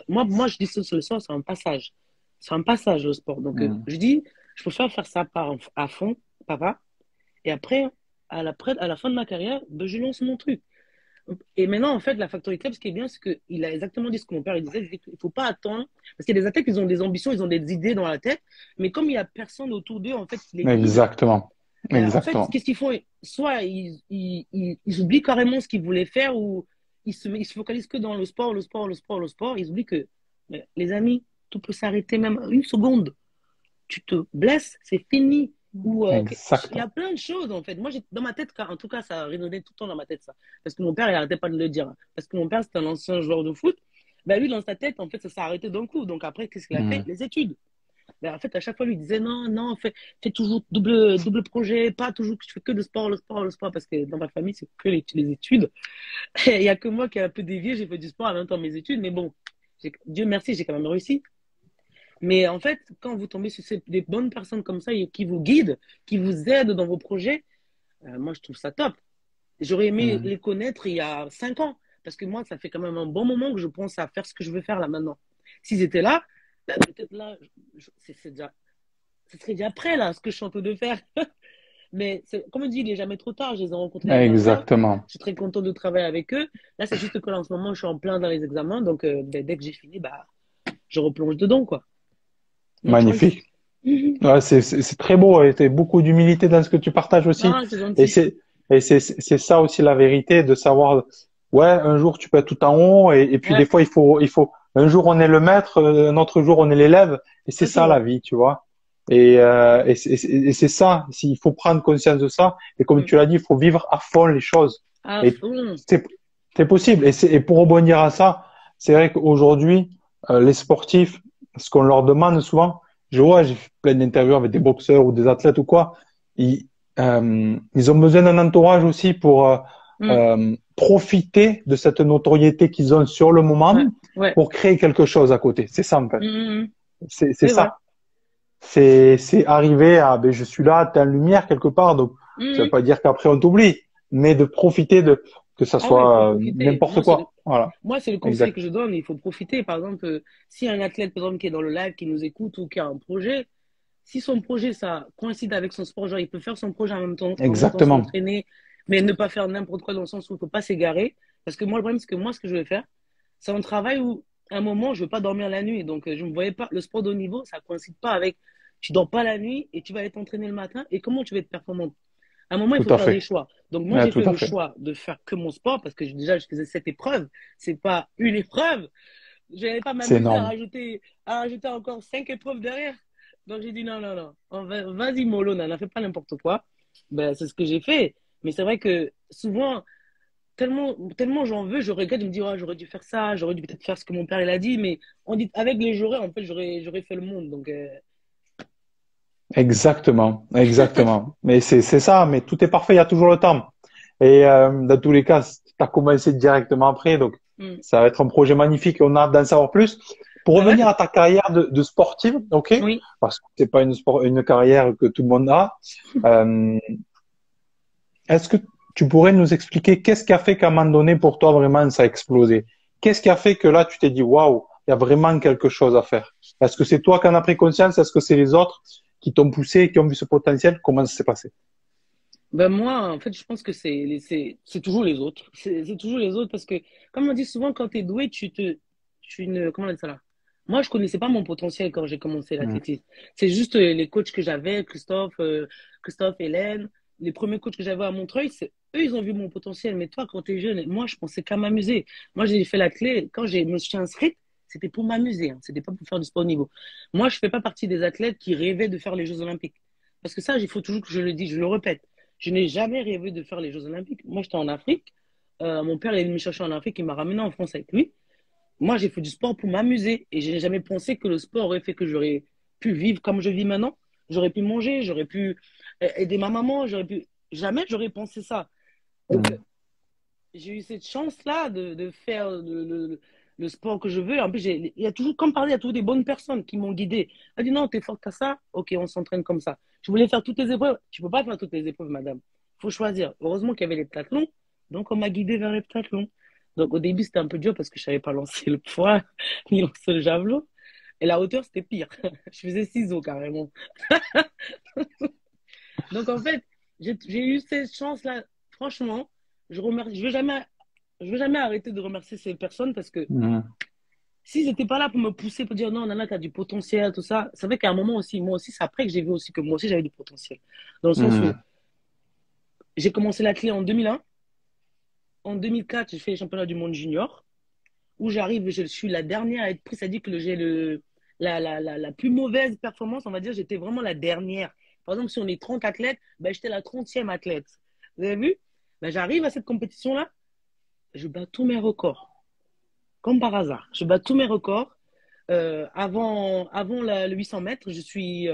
moi, je dis que le sport, c'est un passage. C'est un passage, le sport. Donc, Mhm. je dis, je préfère faire ça à fond, papa. Et après, à la fin de ma carrière, ben, je lance mon truc. Et maintenant, en fait, la Factory Club, ce qui est bien, c'est qu'il a exactement dit ce que mon père il disait. Il ne faut pas attendre. Parce qu'il y a des athlètes, ils ont des ambitions, ils ont des idées dans la tête. Mais comme il n'y a personne autour d'eux, en fait, qui les guide, Exactement. ben, en fait, Exactement. qu'est-ce qu'ils font? Soit ils oublient carrément ce qu'ils voulaient faire ou ils se focalisent que dans le sport, le sport, le sport, le sport. Ils oublient que, ben, les amis, tout peut s'arrêter même une seconde. Tu te blesses, c'est fini. Ou, il y a Exactement. plein de choses, en fait. Moi, dans ma tête, en tout cas, ça résonnait tout le temps dans ma tête, ça. Parce que mon père, il arrêtait pas de le dire, hein. Parce que mon père, c'était un ancien joueur de foot. Ben, lui, dans sa tête, en fait, ça s'est arrêté d'un coup. Donc après, qu'est-ce qu'il a fait? Mhm. Les études. Ben, en fait, à chaque fois, lui disait non, non, fais toujours double projet, pas toujours que tu fais que le sport, le sport, le sport. Parce que dans ma famille, c'est que les études. Il y a que moi qui ai un peu dévié, j'ai fait du sport en même temps mes études. Mais bon, Dieu merci, j'ai quand même réussi. Mais en fait, quand vous tombez sur des bonnes personnes comme ça et qui vous guident, qui vous aident dans vos projets, moi, je trouve ça top. J'aurais aimé Mhm. les connaître il y a 5 ans, parce que moi, ça fait quand même un bon moment que je pense à faire ce que je veux faire là maintenant. S'ils étaient là, ben, peut-être là, ce serait déjà prêt là, ce que je suis en train de faire. Mais comme on dit, il n'est jamais trop tard. Je les ai rencontrés l'année dernière. Exactement. Je suis très content de travailler avec eux. Là, c'est juste que là, en ce moment, je suis en plein dans les examens. Donc, ben, dès que j'ai fini, bah, je replonge dedans, quoi. No choice. Magnifique. Ouais, c'est très beau et t'as beaucoup d'humilité dans ce que tu partages aussi. Ah, c'est Et gentil. c'est ça aussi la vérité de savoir, ouais, un jour tu peux être tout en haut et puis des Ouais, fois un jour on est le maître, un autre jour on est l'élève et c'est ça, c'est ça la vrai. vie, tu vois. Et c'est ça, il faut prendre conscience de ça et comme Mm. tu l'as dit, il faut vivre à fond les choses. À Et fond. c'est c'est possible. Et pour rebondir à ça, c'est vrai qu'aujourd'hui, les sportifs, ce qu'on leur demande souvent, j'ai fait plein d'interviews avec des boxeurs ou des athlètes ou quoi, ils, ils ont besoin d'un entourage aussi pour Mm. profiter de cette notoriété qu'ils ont sur le Ouais, moment ouais. pour créer quelque chose à côté. C'est ça en fait. Mm, mm, mm. C'est C'est vrai. ça. C'est arriver à, ben, je suis là, t'es en lumière quelque part, donc Mm, ça veut mm. pas dire qu'après on t'oublie, mais de profiter de que ça Ah ouais, il faut soit profiter. n'importe quoi. Voilà, Moi, c'est le conseil exact. que je donne. Il faut profiter. Par exemple, si un athlète, par exemple, qui est dans le live, qui nous écoute ou qui a un projet, si son projet, ça coïncide avec son sport, genre, il peut faire son projet en même temps Exactement. s'entraîner, mais ne pas faire n'importe quoi dans le sens où il ne faut pas s'égarer. Parce que moi, le problème, c'est que moi, ce que je vais faire, c'est un travail où, à un moment, je ne veux pas dormir la nuit. Donc, je ne me voyais pas. Le sport de haut niveau, ça ne coïncide pas avec. Tu dors pas la nuit et tu vas aller t'entraîner le matin. Et comment tu vas être performant? À un moment, il Tout faut à faire des fait. choix. Donc, moi, j'ai Tout fait à le fait. choix de faire que mon sport parce que déjà, je faisais cette épreuve. C'est pas une épreuve. Je n'allais pas C'est m'amuser énorme. à rajouter encore 5 épreuves derrière. Donc, j'ai dit non, non, non. Vas-y, mollo, n'en fais pas n'importe quoi. Ben, c'est ce que j'ai fait. Mais c'est vrai que souvent, tellement j'en veux, je regrette de me dire, oh, j'aurais dû faire ça, j'aurais dû peut-être faire ce que mon père il a dit. Mais on dit, avec les j'aurais, en fait, j'aurais fait le monde. Donc, Exactement. Exactement. Mais c'est ça, mais tout est parfait, il y a toujours le temps. Et dans tous les cas, tu as commencé directement après, donc hmm. ça va être un projet magnifique et on a hâte d'en savoir plus. Pour Ben revenir ouais, à ta carrière de sportive, ok? oui. Parce que c'est pas une carrière que tout le monde a. Euh, Est-ce que tu pourrais nous expliquer qu'est-ce qui a fait qu'à un moment donné, pour toi, vraiment, ça a explosé? Qu'est-ce qui a fait que là, tu t'es dit, waouh, il y a vraiment quelque chose à faire? Est-ce que c'est toi qui en as pris conscience? Est-ce que c'est les autres qui t'ont poussé, qui ont vu ce potentiel? Comment ça s'est passé? Ben moi, en fait, je pense que c'est toujours les autres. C'est toujours les autres parce que, comme on dit souvent, quand tu es doué, comment on dit ça là? Moi, je connaissais pas mon potentiel quand j'ai commencé Hmm. l'athlétisme. C'est juste les coachs que j'avais, Christophe, Hélène, les premiers coachs que j'avais à Montreuil, c'est eux, ils ont vu mon potentiel. Mais toi, quand tu es jeune, moi, je pensais qu'à m'amuser. Moi, j'ai fait la clé. Quand je me suis inscrite, c'était pour m'amuser, hein. C'était pas pour faire du sport au niveau. Moi, je fais pas partie des athlètes qui rêvaient de faire les Jeux Olympiques. Parce que ça, il faut toujours que je le dise, je le répète. Je n'ai jamais rêvé de faire les Jeux Olympiques. Moi, j'étais en Afrique. Mon père est venu me chercher en Afrique. Il m'a ramené en France avec lui. Moi, j'ai fait du sport pour m'amuser. Et je n'ai jamais pensé que le sport aurait fait que j'aurais pu vivre comme je vis maintenant. J'aurais pu manger, j'aurais pu aider ma maman, j'aurais pu. Jamais j'aurais pensé ça. Donc, Hmm. j'ai eu cette chance-là de faire le sport que je veux. En plus, il y a toujours, comme parler, il y a toujours des bonnes personnes qui m'ont guidé. Elle dit non, t'es forte à ça. Ok, on s'entraîne comme ça. Je voulais faire toutes les épreuves. Tu peux pas faire toutes les épreuves, madame. Il faut choisir. Heureusement qu'il y avait les pentathlons. Donc, on m'a guidé vers les pentathlons. Donc, au début, c'était un peu dur parce que je savais pas lancer le poids ni lancer le javelot. Et la hauteur, c'était pire. Je faisais ciseaux carrément. Donc, en fait, j'ai eu cette chance-là. Franchement, je vais jamais arrêter de remercier ces personnes parce que Hmm. s'ils n'étaient pas là pour me pousser, pour dire non, Nana, tu as du potentiel, tout ça, c'est vrai qu'à un moment aussi, moi aussi, c'est après que j'ai vu aussi que moi aussi, j'avais du potentiel. Dans le sens où Hmm. j'ai commencé la clé en 2001. En 2004, j'ai fait les championnats du monde junior, où j'arrive, je suis la dernière à être prise. Ça dit que j'ai la plus mauvaise performance, on va dire, j'étais vraiment la dernière. Par exemple, si on est 30 athlètes, ben, j'étais la 30e athlète. Vous avez vu? Ben, j'arrive à cette compétition-là, je bats tous mes records. Comme par hasard. Je bats tous mes records. Avant le 800 mètres, je suis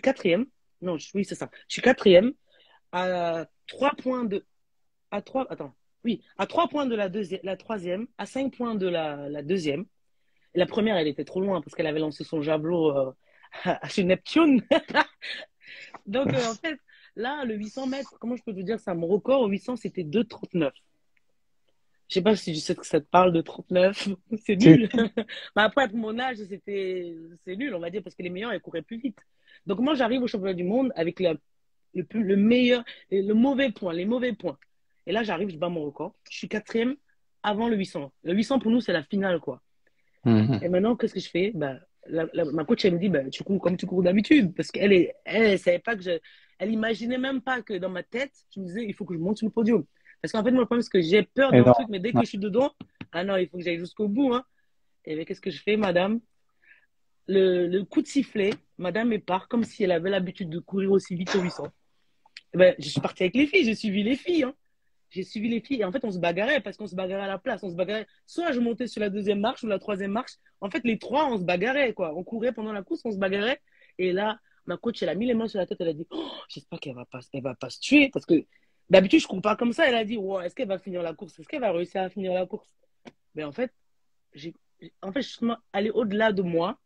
quatrième. Non, oui, c'est ça. Je suis quatrième à 3 points attends. Oui, à 3 points de la troisième, à 5 points de la deuxième. Et la première, elle était trop loin parce qu'elle avait lancé son javelot chez Neptune. Donc, en fait, là, le 800 mètres, comment je peux te dire ça? Mon record au 800, c'était 2,39. Je sais pas si je sais que ça te parle de 39. C'est Si. nul. Mais après, pour mon âge, c'est nul, on va dire, parce que les meilleurs, ils couraient plus vite. Donc, moi, j'arrive au championnat du monde avec le meilleur, le mauvais point, les mauvais points. Et là, j'arrive, je bats mon record. Je suis quatrième avant le 800. Le 800, pour nous, c'est la finale, quoi. Mhm. Et maintenant, qu'est-ce que je fais? Bah, ma coach, elle me dit, bah, tu cours comme tu cours d'habitude. Parce elle savait pas elle imaginait même pas que dans ma tête, je me disais, il faut que je monte sur le podium. Parce qu'en fait, moi, le problème, c'est que j'ai peur Et d'un non. truc, mais dès que je suis dedans, ah non, il faut que j'aille jusqu'au bout, hein. Et bien, qu'est-ce que je fais, madame? Le coup de sifflet, madame, elle part comme si elle avait l'habitude de courir aussi vite au 800. Eh ben, je suis partie avec les filles, j'ai suivi les filles, hein. J'ai suivi les filles et en fait, on se bagarrait parce qu'on se bagarrait à la place. On se bagarrait. Soit je montais sur la deuxième marche ou la troisième marche. En fait, les trois, on se bagarrait, quoi. On courait pendant la course, on se bagarrait. Et là, ma coach, elle a mis les mains sur la tête. Elle a dit, oh, j'espère qu'elle va pas se tuer parce que d'habitude, je cours pas comme ça. Elle a dit, wow, est-ce qu'elle va finir la course? Est-ce qu'elle va réussir à finir la course? Mais en fait, j'ai, en fait, je suis allée au-delà de moi,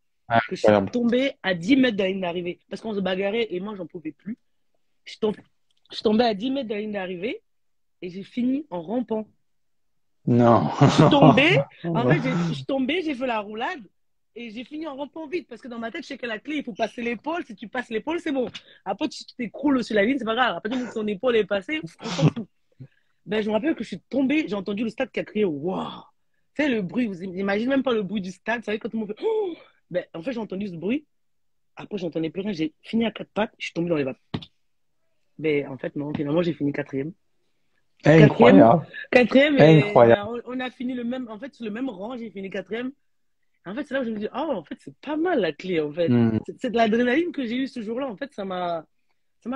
que je suis Incroyable. tombée à 10 mètres de la ligne d'arrivée parce qu'on se bagarrait et moi, j'en pouvais plus. Je suis tombée, je suis tombée à 10 mètres de la ligne d'arrivée et j'ai fini en rampant. Non. Je suis tombée, en fait, je suis tombée, j'ai fait la roulade et j'ai fini en rampant vite parce que dans ma tête, je sais que la clé, il faut passer l'épaule. Si tu passes l'épaule, c'est bon. Après, tu t'écroules sur la ligne, c'est pas grave. Après, que ton épaule est passée, on s'en fout. Ben, je me rappelle que je suis tombée, j'ai entendu le stade qui a crié waouh. Tu sais, le bruit, vous imaginez même pas le bruit du stade. Vous savez, quand tout le monde fait oh. Ben, en fait, j'ai entendu ce bruit. Après, j'entendais plus rien. J'ai fini à quatre pattes, je suis tombée dans les vapes. Ben, en fait, non, finalement, j'ai fini quatrième. Quatrième, Incroyable. quatrième, et Incroyable. ben, on a fini le même, en fait, sur le même rang, j'ai fini quatrième. En fait, c'est là où je me dis, ah, en fait, c'est pas mal la clé, en fait. Mhm. C'est de l'adrénaline que j'ai eue ce jour-là. En fait, ça m'a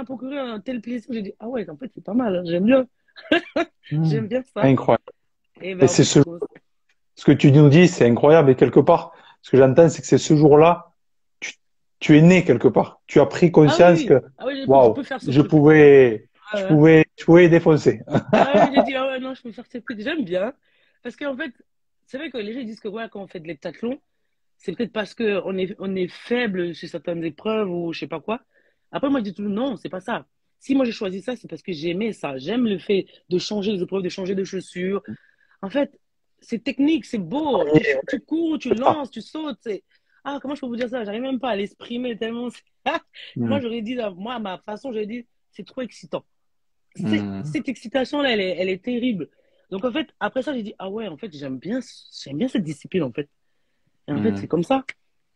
procuré un tel plaisir. J'ai dit, ah ouais, en fait, c'est pas mal, hein. J'aime bien. J'aime Mhm. bien ça. Incroyable. Et Et ben, en c'est fait, ce que tu nous dis, c'est incroyable. Et quelque part, ce que j'entends, c'est que c'est ce jour-là, tu, tu es né quelque part. Tu as pris conscience que, ah oui, je waouh, peux faire ce truc, en fait. Ah ouais. je pouvais défoncer. Ah ouais, j'ai dit, ah ouais, non, je peux faire ce truc. J'aime bien. Parce qu'en fait, c'est vrai que les gens disent que ouais, quand on fait de l'heptathlon, c'est peut-être parce on est faible sur certaines épreuves ou je sais pas quoi. Après, moi, je dis toujours non, c'est pas ça. Si moi j'ai choisi ça, c'est parce que j'aimais ça. J'aime le fait de changer les épreuves, de changer de chaussures. En fait, c'est technique, c'est beau. Tu cours, tu C'est ça. lances, tu sautes. Ah, comment je peux vous dire ça? J'arrive même pas à l'exprimer tellement. Moi, Mhm. j'aurais dit, moi, à ma façon, j'aurais dit, c'est trop excitant. Mhm. Cette excitation-là, elle est terrible. Donc, en fait, après ça, j'ai dit, ah ouais, en fait, j'aime bien cette discipline, en fait. Et en fait, c'est Mhm. comme ça.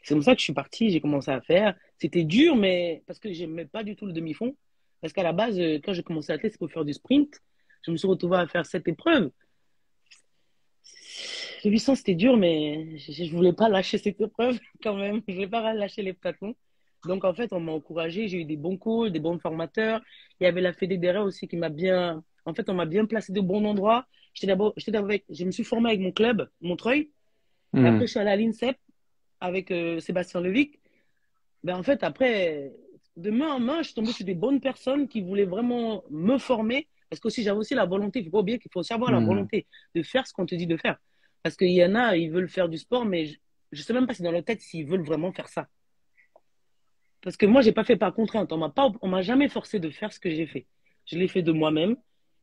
C'est comme ça que je suis partie, j'ai commencé à faire. C'était dur, mais parce que j'aimais pas du tout le demi-fond. Parce qu'à la base, quand j'ai commencé à athlète, c'est pour faire du sprint. Je me suis retrouvée à faire cette épreuve. Le 800, c'était dur, mais je voulais pas lâcher cette épreuve quand même. Je voulais pas lâcher les plateaux. Donc, en fait, on m'a encouragé. J'ai eu des bons coachs, des bons formateurs. Il y avait la Fédé derrière aussi qui m'a bien. En fait, on m'a bien placé de bons endroits. Je me suis formée avec mon club, Montreuil. Et après, Mhm. je suis allée à l'INSEP avec Sébastien Levic. Ben, en fait, après, de main en main, je suis tombée sur des bonnes personnes qui voulaient vraiment me former. Parce que aussi, j'avais aussi la volonté. Il ne faut pas oublier qu'il faut aussi avoir la Mhm. volonté de faire ce qu'on te dit de faire. Parce qu'il y en a, ils veulent faire du sport, mais je ne sais même pas si dans leur tête, s'ils veulent vraiment faire ça. Parce que moi, j'ai pas fait par contrainte. On m'a jamais forcé de faire ce que j'ai fait. Je l'ai fait de moi-même.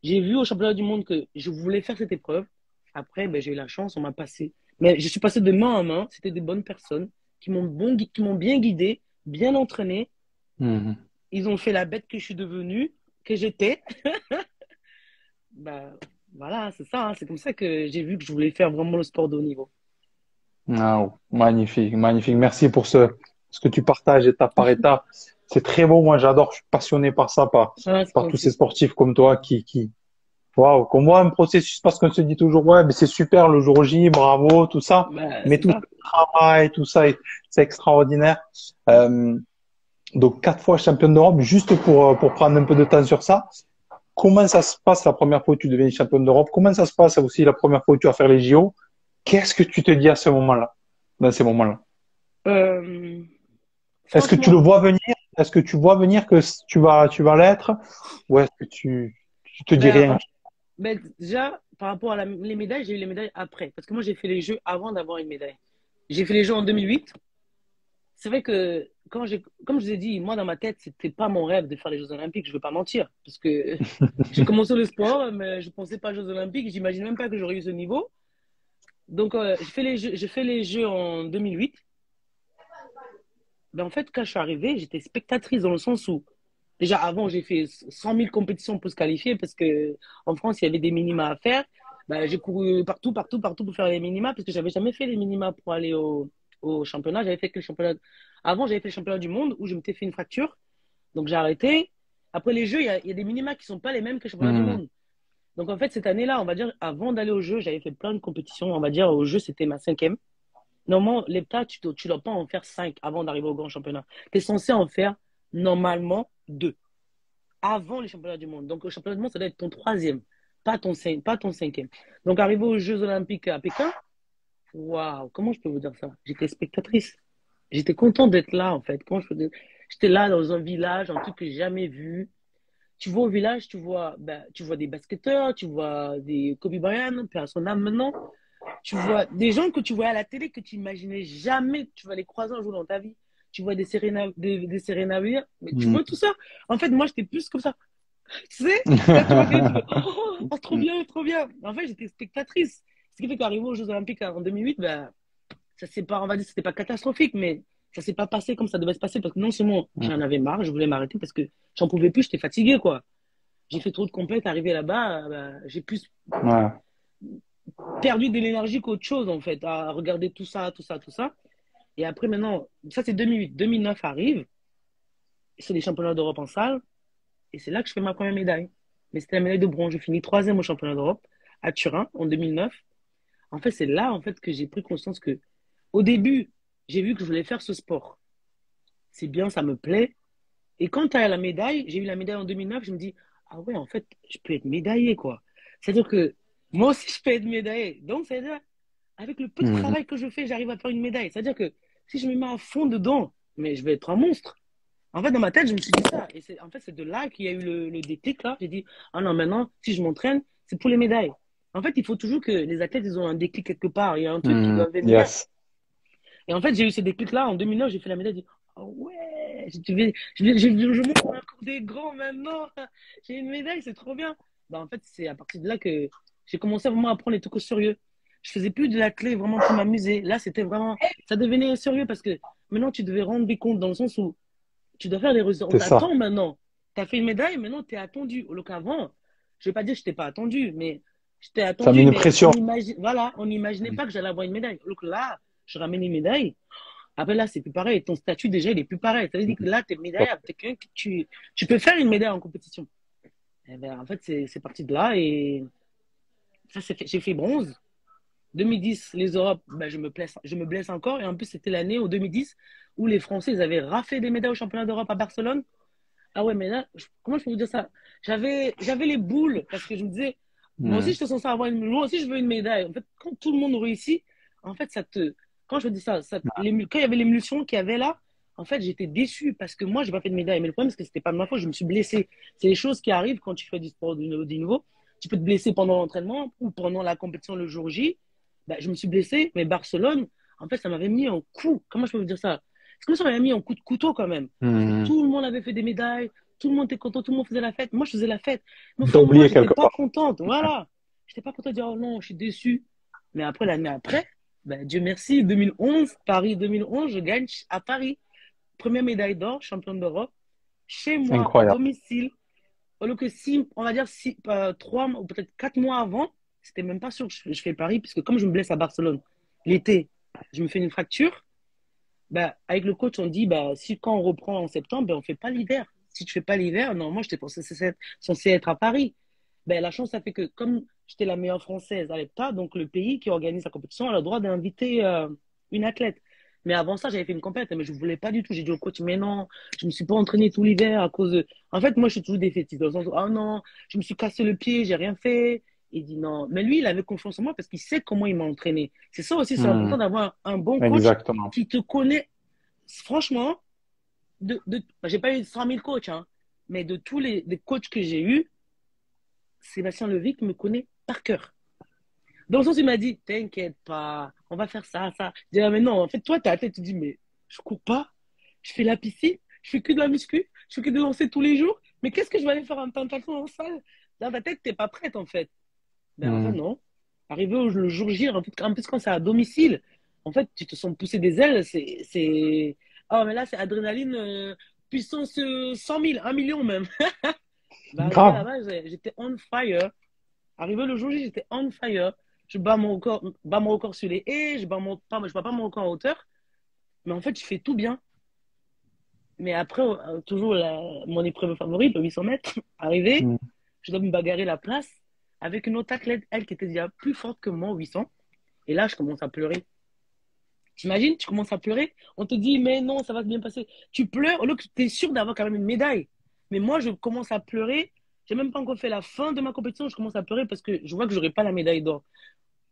J'ai vu au championnat du monde que je voulais faire cette épreuve. Après, ben, j'ai eu la chance, on m'a passé. Mais je suis passé de main en main. C'était des bonnes personnes qui m'ont bien guidé, bien entraîné. Mhm. Ils ont fait la bête que je suis devenue, que j'étais. Bah, voilà, c'est ça, hein. C'est comme ça que j'ai vu que je voulais faire vraiment le sport de haut niveau. Ah, magnifique, magnifique. Merci pour ce que tu partages étape par étape. C'est très beau. Moi, j'adore. Je suis passionné par ça, Ah, c'est par tous ces gentil. sportifs comme toi waouh, qu'on voit un processus parce qu'on se dit toujours, ouais, mais c'est super le jour J, bravo, tout ça. Bah, Mais c'est tout ça. ce travail, tout ça, c'est extraordinaire. Euh, Donc, 4 fois championne d'Europe, juste pour prendre un peu de temps sur ça. Comment ça se passe la première fois où tu deviens championne d'Europe? Comment ça se passe aussi la première fois où tu vas faire les JO? Qu'est-ce que tu te dis à ce moment-là, dans ces moments-là? Euh, Est-ce que tu le franchement, vois venir? Est-ce que tu vois venir que tu vas l'être? Ou est-ce que tu te dis ben, rien? déjà, par rapport les médailles, j'ai eu les médailles après. Parce que moi, j'ai fait les Jeux avant d'avoir une médaille. J'ai fait les Jeux en 2008. C'est vrai que comme je vous ai dit, moi, dans ma tête, c'était pas mon rêve de faire les Jeux Olympiques. Je veux pas mentir. Parce que j'ai commencé le sport, mais je pensais pas aux Jeux Olympiques. J'imagine même pas que j'aurais eu ce niveau. Donc, j'ai fait les Jeux en 2008. Ben, en fait, quand je suis arrivée, j'étais spectatrice dans le sens où, déjà avant, j'ai fait 100 000 compétitions pour se qualifier parce que en France, il y avait des minima à faire. Ben, j'ai couru partout, partout, partout pour faire les minima parce que j'avais jamais fait les minima pour aller au championnat. J'avais fait que le championnat. Avant, j'avais fait le championnat du monde où je m'étais fait une fracture. Donc, j'ai arrêté. Après les Jeux, il y a des minima qui sont pas les mêmes que le championnat du Hmm. monde. Donc, en fait, cette année-là, on va dire, avant d'aller aux Jeux, j'avais fait plein de compétitions. On va dire, aux Jeux, c'était ma cinquième. Normalement, l'hepta, tu ne dois pas en faire 5 avant d'arriver au grand championnat. Tu es censé en faire normalement 2 avant les championnats du monde. Donc, le championnat du monde, ça doit être ton troisième, pas ton cinquième. Donc, arrivé aux Jeux Olympiques à Pékin, waouh, comment je peux vous dire ça? J'étais spectatrice. J'étais contente d'être là, en fait. Comment je peux dire. J'étais là dans un village, un truc que j'ai jamais vu. Tu vois au village, tu vois des basketteurs, tu vois des Kobe Bryant, paix à son âme maintenant. Tu vois des gens que tu vois à la télé que tu imaginais jamais que tu vas les croiser un jour dans ta vie. Tu vois des Serena Williams, mais tu Hmm. vois tout ça. En fait, moi, j'étais plus comme ça. Tu sais, quand tu vois quelqu'un, tu fais oh, trop bien, trop bien. En fait, j'étais spectatrice. Ce qui fait qu'arrivé aux Jeux Olympiques en 2008, ben, ça s'est pas, on va dire, c'était pas catastrophique, mais ça s'est pas passé comme ça devait se passer parce que non seulement j'en avais marre, je voulais m'arrêter parce que j'en pouvais plus, j'étais fatigué, quoi. J'ai fait trop de compètes, arrivé là-bas, ben, j'ai plus Ouais, perdu de l'énergie qu'autre chose, en fait, à regarder tout ça, tout ça, tout ça. Et après, maintenant, ça c'est 2008. 2009 arrive, c'est les championnats d'Europe en salle, et c'est là que je fais ma première médaille. Mais c'était la médaille de bronze. Je finis troisième au championnat d'Europe à Turin en 2009. En fait, c'est là en fait que j'ai pris conscience que, au début, j'ai vu que je voulais faire ce sport. C'est bien, ça me plaît. Et quand tu as la médaille, j'ai eu la médaille en 2009, je me dis, ah ouais, en fait, je peux être médaillé, quoi. C'est-à-dire que moi aussi, je peux être médaillé. Donc, c'est-à-dire, avec le peu de hmm. travail que je fais, j'arrive à faire une médaille. C'est-à-dire que si je me mets à fond dedans, mais je vais être un monstre. En fait, dans ma tête, je me suis dit ça. Et en fait, c'est de là qu'il y a eu le déclic, là. J'ai dit, ah non, maintenant, si je m'entraîne, c'est pour les médailles. En fait, il faut toujours que les athlètes, ils ont un déclic quelque part. Il y a un truc qui Hmm. doit venir. Yes. Et en fait, j'ai eu ce déclic-là. En 2009, j'ai fait la médaille. J'ai dit, oh ouais, je monte dans la cour des grands maintenant. J'ai une médaille, c'est trop bien. Bah, en fait, c'est à partir de là que j'ai commencé vraiment à prendre les trucs au sérieux. Je faisais plus de la clé vraiment pour m'amuser. Là, c'était vraiment, ça devenait sérieux parce que maintenant, tu devais rendre des comptes dans le sens où tu dois faire des résultats. On C'est ça. t'attend maintenant. Tu as fait une médaille, maintenant, tu es attendu. Alors qu'avant, je vais pas dire que je t'ai pas attendu, mais je t'ai Ça met attendu, une mais on pression. imagine, voilà, on n'imaginait pas que j'allais avoir une médaille. Alors que là, je ramène une médaille. Après, là, c'est plus pareil. Ton statut, déjà, il est plus pareil. Ça veut dire que là, tu es médaille, t'es quelqu'un que tu peux faire une médaille en compétition. Eh ben, en fait, c'est parti de là et ça, j'ai fait bronze. 2010, les Europes, ben, je me blesse encore. Et en plus, c'était l'année, en 2010, où les Français, ils avaient raflé des médailles au championnat d'Europe à Barcelone. Ah ouais, mais là, comment je peux vous dire ça? J'avais les boules parce que je me disais, moi aussi, Hmm. je suis censé avoir moi aussi, je veux une médaille. En fait, quand tout le monde réussit, en fait, quand je dis ça, quand il y avait l'émulsion qu'il y avait là, en fait, j'étais déçu parce que moi, j'ai pas fait de médaille. Mais le problème, c'est que c'était pas de ma faute, je me suis blessé. C'est les choses qui arrivent quand tu fais du sport du niveau. Tu peux te blesser pendant l'entraînement ou pendant la compétition le jour J. Ben, je me suis blessé, mais Barcelone, en fait, ça m'avait mis un coup. Comment je peux vous dire ça? C'est comme ça m'avait mis un coup de couteau quand même. Parce que Hmm. tout le monde avait fait des médailles, tout le monde était content, tout le monde faisait la fête. Moi, je faisais la fête. Mais au T'as fond de moi, oublié j'étais quelque pas part. contente. Voilà. J'étais pas contente de dire, oh non, je suis déçue. Mais après, l'année après, ben, Dieu merci, 2011, Paris 2011, je gagne à Paris. Première médaille d'or, championne d'Europe, chez moi, à Incroyable. domicile. Au lieu que on va dire 3 ou peut-être 4 mois avant, c'était même pas sûr que je fais Paris, puisque comme je me blesse à Barcelone l'été, je me fais une fracture. Bah, avec le coach, on dit, bah, si quand on reprend en septembre, ben, on fait pas l'hiver. Si tu fais pas l'hiver, normalement, j'étais censé être à Paris. Ben, la chance, ça fait que comme j'étais la meilleure française à l'EPTA, donc le pays qui organise la compétition a le droit d'inviter une athlète. Mais avant ça, j'avais fait une compète, mais je voulais pas du tout. J'ai dit au coach, mais non, je me suis pas entraîné tout l'hiver à cause de. En fait, moi, je suis toujours défaitiste dans le sens où, ah non, je me suis cassé le pied, j'ai rien fait. Il dit non. Mais lui, il avait confiance en moi parce qu'il sait comment il m'a entraîné. C'est ça aussi, c'est Hmm. important d'avoir un bon coach Exactement. qui te connaît. Franchement, j'ai pas eu 100 000 coachs, hein, mais de tous les coachs que j'ai eus, Sébastien Levic me connaît par cœur. Dans le sens où il m'a dit, t'inquiète pas, on va faire ça, ça. Je dis, ah, mais non, en fait, toi, t'as la tête, tu dis, mais je cours pas, je fais la piscine, je fais que de la muscu, je fais que de danser tous les jours, mais qu'est-ce que je vais aller faire en tentation en salle? Dans ta tête, t'es pas prête, en fait. Ben, en fait, Hmm. non. Arrivé le jour J, en plus, quand c'est à domicile, en fait, tu te sens pousser des ailes, oh, mais là, c'est adrénaline, puissance 100 000, 1 million même. Ben, arrivé Grave. là-bas, j'étais on fire. Arrivé le jour J, j'étais on fire. Je bats mon record sur les haies, je bats pas mon record en hauteur, mais en fait, je fais tout bien. Mais après, toujours mon épreuve favorite, le 800 mètres, arrivé, Hmm. je dois me bagarrer la place avec une autre athlète, elle qui était déjà plus forte que moi au 800. Et là, je commence à pleurer. T'imagines, tu commences à pleurer, on te dit, mais non, ça va bien passer. Tu pleures, alors que tu es sûr d'avoir quand même une médaille. Mais moi, je commence à pleurer. J'ai même pas encore fait la fin de ma compétition, je commence à pleurer parce que je vois que j'aurai pas la médaille d'or.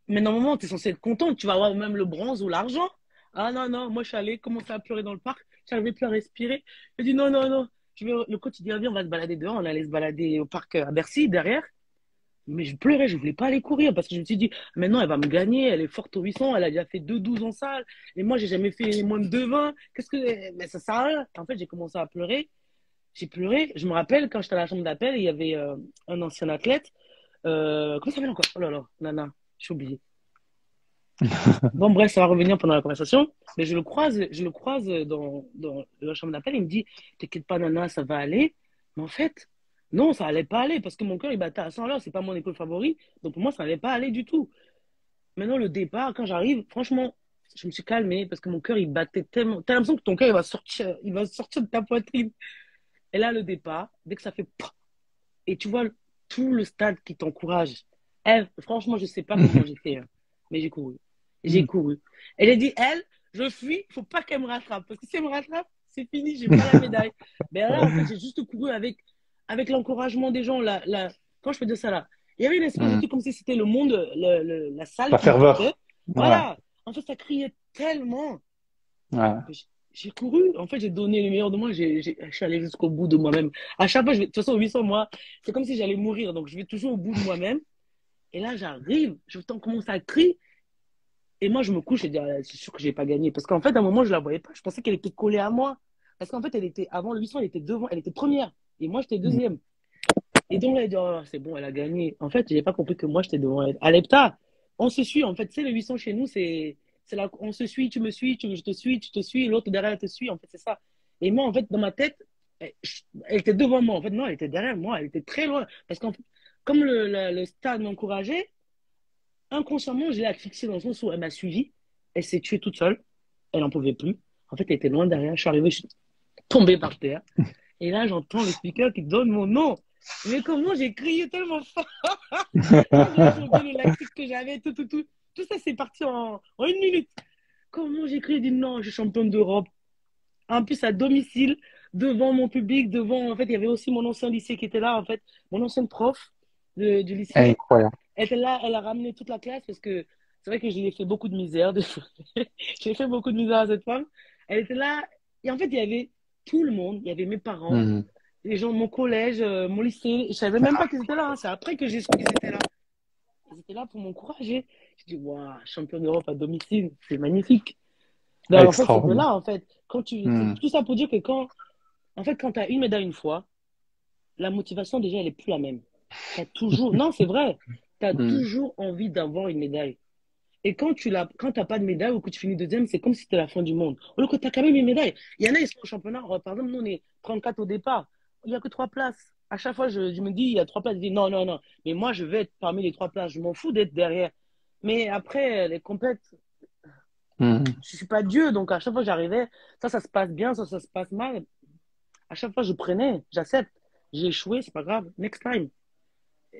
Mais normalement, tu es censé être content. Tu vas avoir même le bronze ou l'argent. Ah non, non, moi, je suis allée commencer à pleurer dans le parc. Je n'arrivais plus à respirer. Je dis non, non, non. Le coach, il dit, ah, viens, on va se balader dehors. On allait se balader au parc à Bercy, derrière. Mais je pleurais, je voulais pas aller courir parce que je me suis dit, maintenant, elle va me gagner. Elle est forte au 800. Elle a déjà fait 2,12 en salle. Et moi, j'ai jamais fait moins de 2,20. Qu'est-ce que. Mais ça sert à rien. En fait, j'ai commencé à pleurer. J'ai pleuré. Je me rappelle, quand j'étais à la chambre d'appel, il y avait un ancien athlète. Comment ça s'appelle encore? Oh là là, Nana, j'ai oublié. Bon, bref, ça va revenir pendant la conversation, mais je le croise dans la chambre d'appel. Il me dit, t'inquiète pas, Nana, ça va aller. Mais en fait, non, ça allait pas aller parce que mon cœur, il battait à 100 à l'heure. C'est pas mon école favori. Donc, pour moi, ça allait pas aller du tout. Maintenant, le départ, quand j'arrive, franchement, je me suis calmée parce que mon cœur, il battait tellement. T'as l'impression que ton cœur, il va sortir de ta poitrine. Et là, le départ, dès que ça fait, pah, et tu vois tout le stade qui t'encourage. Franchement, je sais pas comment j'ai fait, hein, mais j'ai couru. J'ai Hmm. couru. Elle a dit, elle, je fuis, faut pas qu'elle me rattrape. Parce que si elle me rattrape, c'est fini, j'ai pas la médaille. Mais là, en fait, j'ai juste couru avec l'encouragement des gens. Quand je peux dire ça là, il y avait une espèce de Hmm. truc comme si c'était le monde, la salle La qui battait. ferveur. Ouais. Voilà. En fait, ça criait tellement. Ouais. J'ai couru, en fait, j'ai donné le meilleur de moi, je suis allé jusqu'au bout de moi-même. À chaque fois, de toute façon, au 800, moi, c'est comme si j'allais mourir, donc je vais toujours au bout de moi-même. Et là, j'arrive, je commence à crier, et moi, je me couche et je dis, ah, c'est sûr que j'ai pas gagné. Parce qu'en fait, à un moment, je la voyais pas, je pensais qu'elle était collée à moi. Parce qu'en fait, avant le 800, elle était devant, elle était première, et moi, j'étais Hmm. deuxième. Et donc là, elle dit, oh, c'est bon, elle a gagné. En fait, j'ai pas compris que moi, j'étais devant elle. À l'EPTA, on se suit. En fait, tu sais, le 800 chez nous, c'est là, on se suit, tu me suis, je te suis, tu te suis, l'autre derrière te suit. En fait, c'est ça. Et moi, en fait, dans ma tête, elle, elle était devant moi. En fait, non, elle était derrière moi. Elle était très loin. Parce qu'en fait, comme le stade m'encourageait, inconsciemment, je l'ai asphyxiée dans le sens où elle m'a suivi. Elle s'est tuée toute seule. Elle n'en pouvait plus. En fait, elle était loin derrière. Je suis arrivé, je suis tombé par terre. Et là, j'entends le speaker qui donne mon nom. Mais comment j'ai crié tellement fort. Là, j'ai oublié le lactique que j'avais, tout, tout, tout. Tout ça, c'est parti en 1 minute. Comment j'ai crié, dit non, je suis championne d'Europe. En plus, à domicile, devant mon public, devant, en fait, il y avait aussi mon ancien lycée qui était là, en fait, mon ancienne prof du lycée. Incroyable. Elle était là, elle a ramené toute la classe parce que c'est vrai que je lui ai fait beaucoup de misère. J'ai fait beaucoup de misère à cette femme. Elle était là, et en fait, il y avait tout le monde. Il y avait mes parents, Hmm. les gens de mon collège, mon lycée. Je savais même pas qu'ils étaient là, hein. C'est après que j'ai su qu'ils étaient là. Ils étaient là pour m'encourager. Je dis, waouh, champion d'Europe à domicile, c'est magnifique. Ben, en fait, c'est de Extraordinaire. là, en fait. Hmm. Tout ça pour dire que en fait, quand tu as une médaille une fois, la motivation, déjà, elle est plus la même. T'as toujours, non, c'est vrai, tu as Hmm. toujours envie d'avoir une médaille. Et quand t'as pas de médaille ou que tu finis deuxième, c'est comme si c'était la fin du monde. Alors que tu as quand même une médaille. Il y en a, ils sont au championnat. Par exemple, nous, on est 34 au départ. Il n'y a que 3 places. À chaque fois, je me dis, il y a 3 places. Je dis, non, non, non. Mais moi, je vais être parmi les 3 places. Je m'en fous d'être derrière. Mais après, les compètes, Hmm. je suis pas Dieu. Donc, à chaque fois, j'arrivais. Ça se passe bien. Ça se passe mal. À chaque fois, je prenais. J'accepte. J'ai échoué, c'est pas grave. Next time.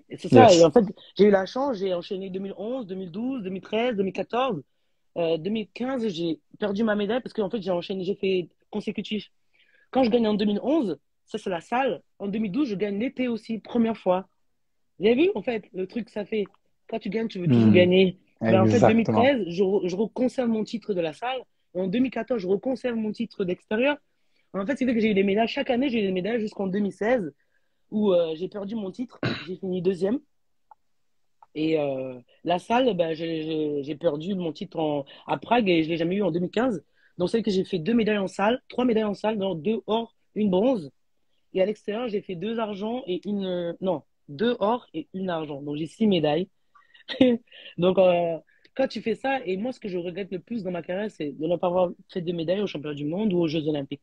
Et c'est ça. Et Yes. en fait, j'ai eu la chance. J'ai enchaîné 2011, 2012, 2013, 2014. 2015, j'ai perdu ma médaille parce qu'en fait, j'ai enchaîné, j'ai fait consécutif. Quand je gagne en 2011, ça c'est la salle. En 2012, je gagne l'été aussi, première fois. Vous avez vu, en fait, le truc que ça fait. Quand tu gagnes, tu veux toujours Hmm, gagner. Ben, en fait, exactement. 2013, je reconserve mon titre de la salle. En 2014, je reconserve mon titre d'extérieur. En fait, c'est vrai que j'ai eu des médailles. Chaque année, j'ai eu des médailles jusqu'en 2016 où j'ai perdu mon titre. J'ai fini deuxième. Et la salle, ben, j'ai perdu mon titre à Prague et je ne l'ai jamais eu en 2015. Donc, c'est que j'ai fait deux médailles en salle, trois médailles en salle, donc deux or, une bronze. Et à l'extérieur, j'ai fait deux argent et une. Non, deux or et une argent. Donc, j'ai six médailles. Donc, quand tu fais ça, et moi, ce que je regrette le plus dans ma carrière, c'est de ne pas avoir fait de médailles aux championnats du monde ou aux Jeux Olympiques.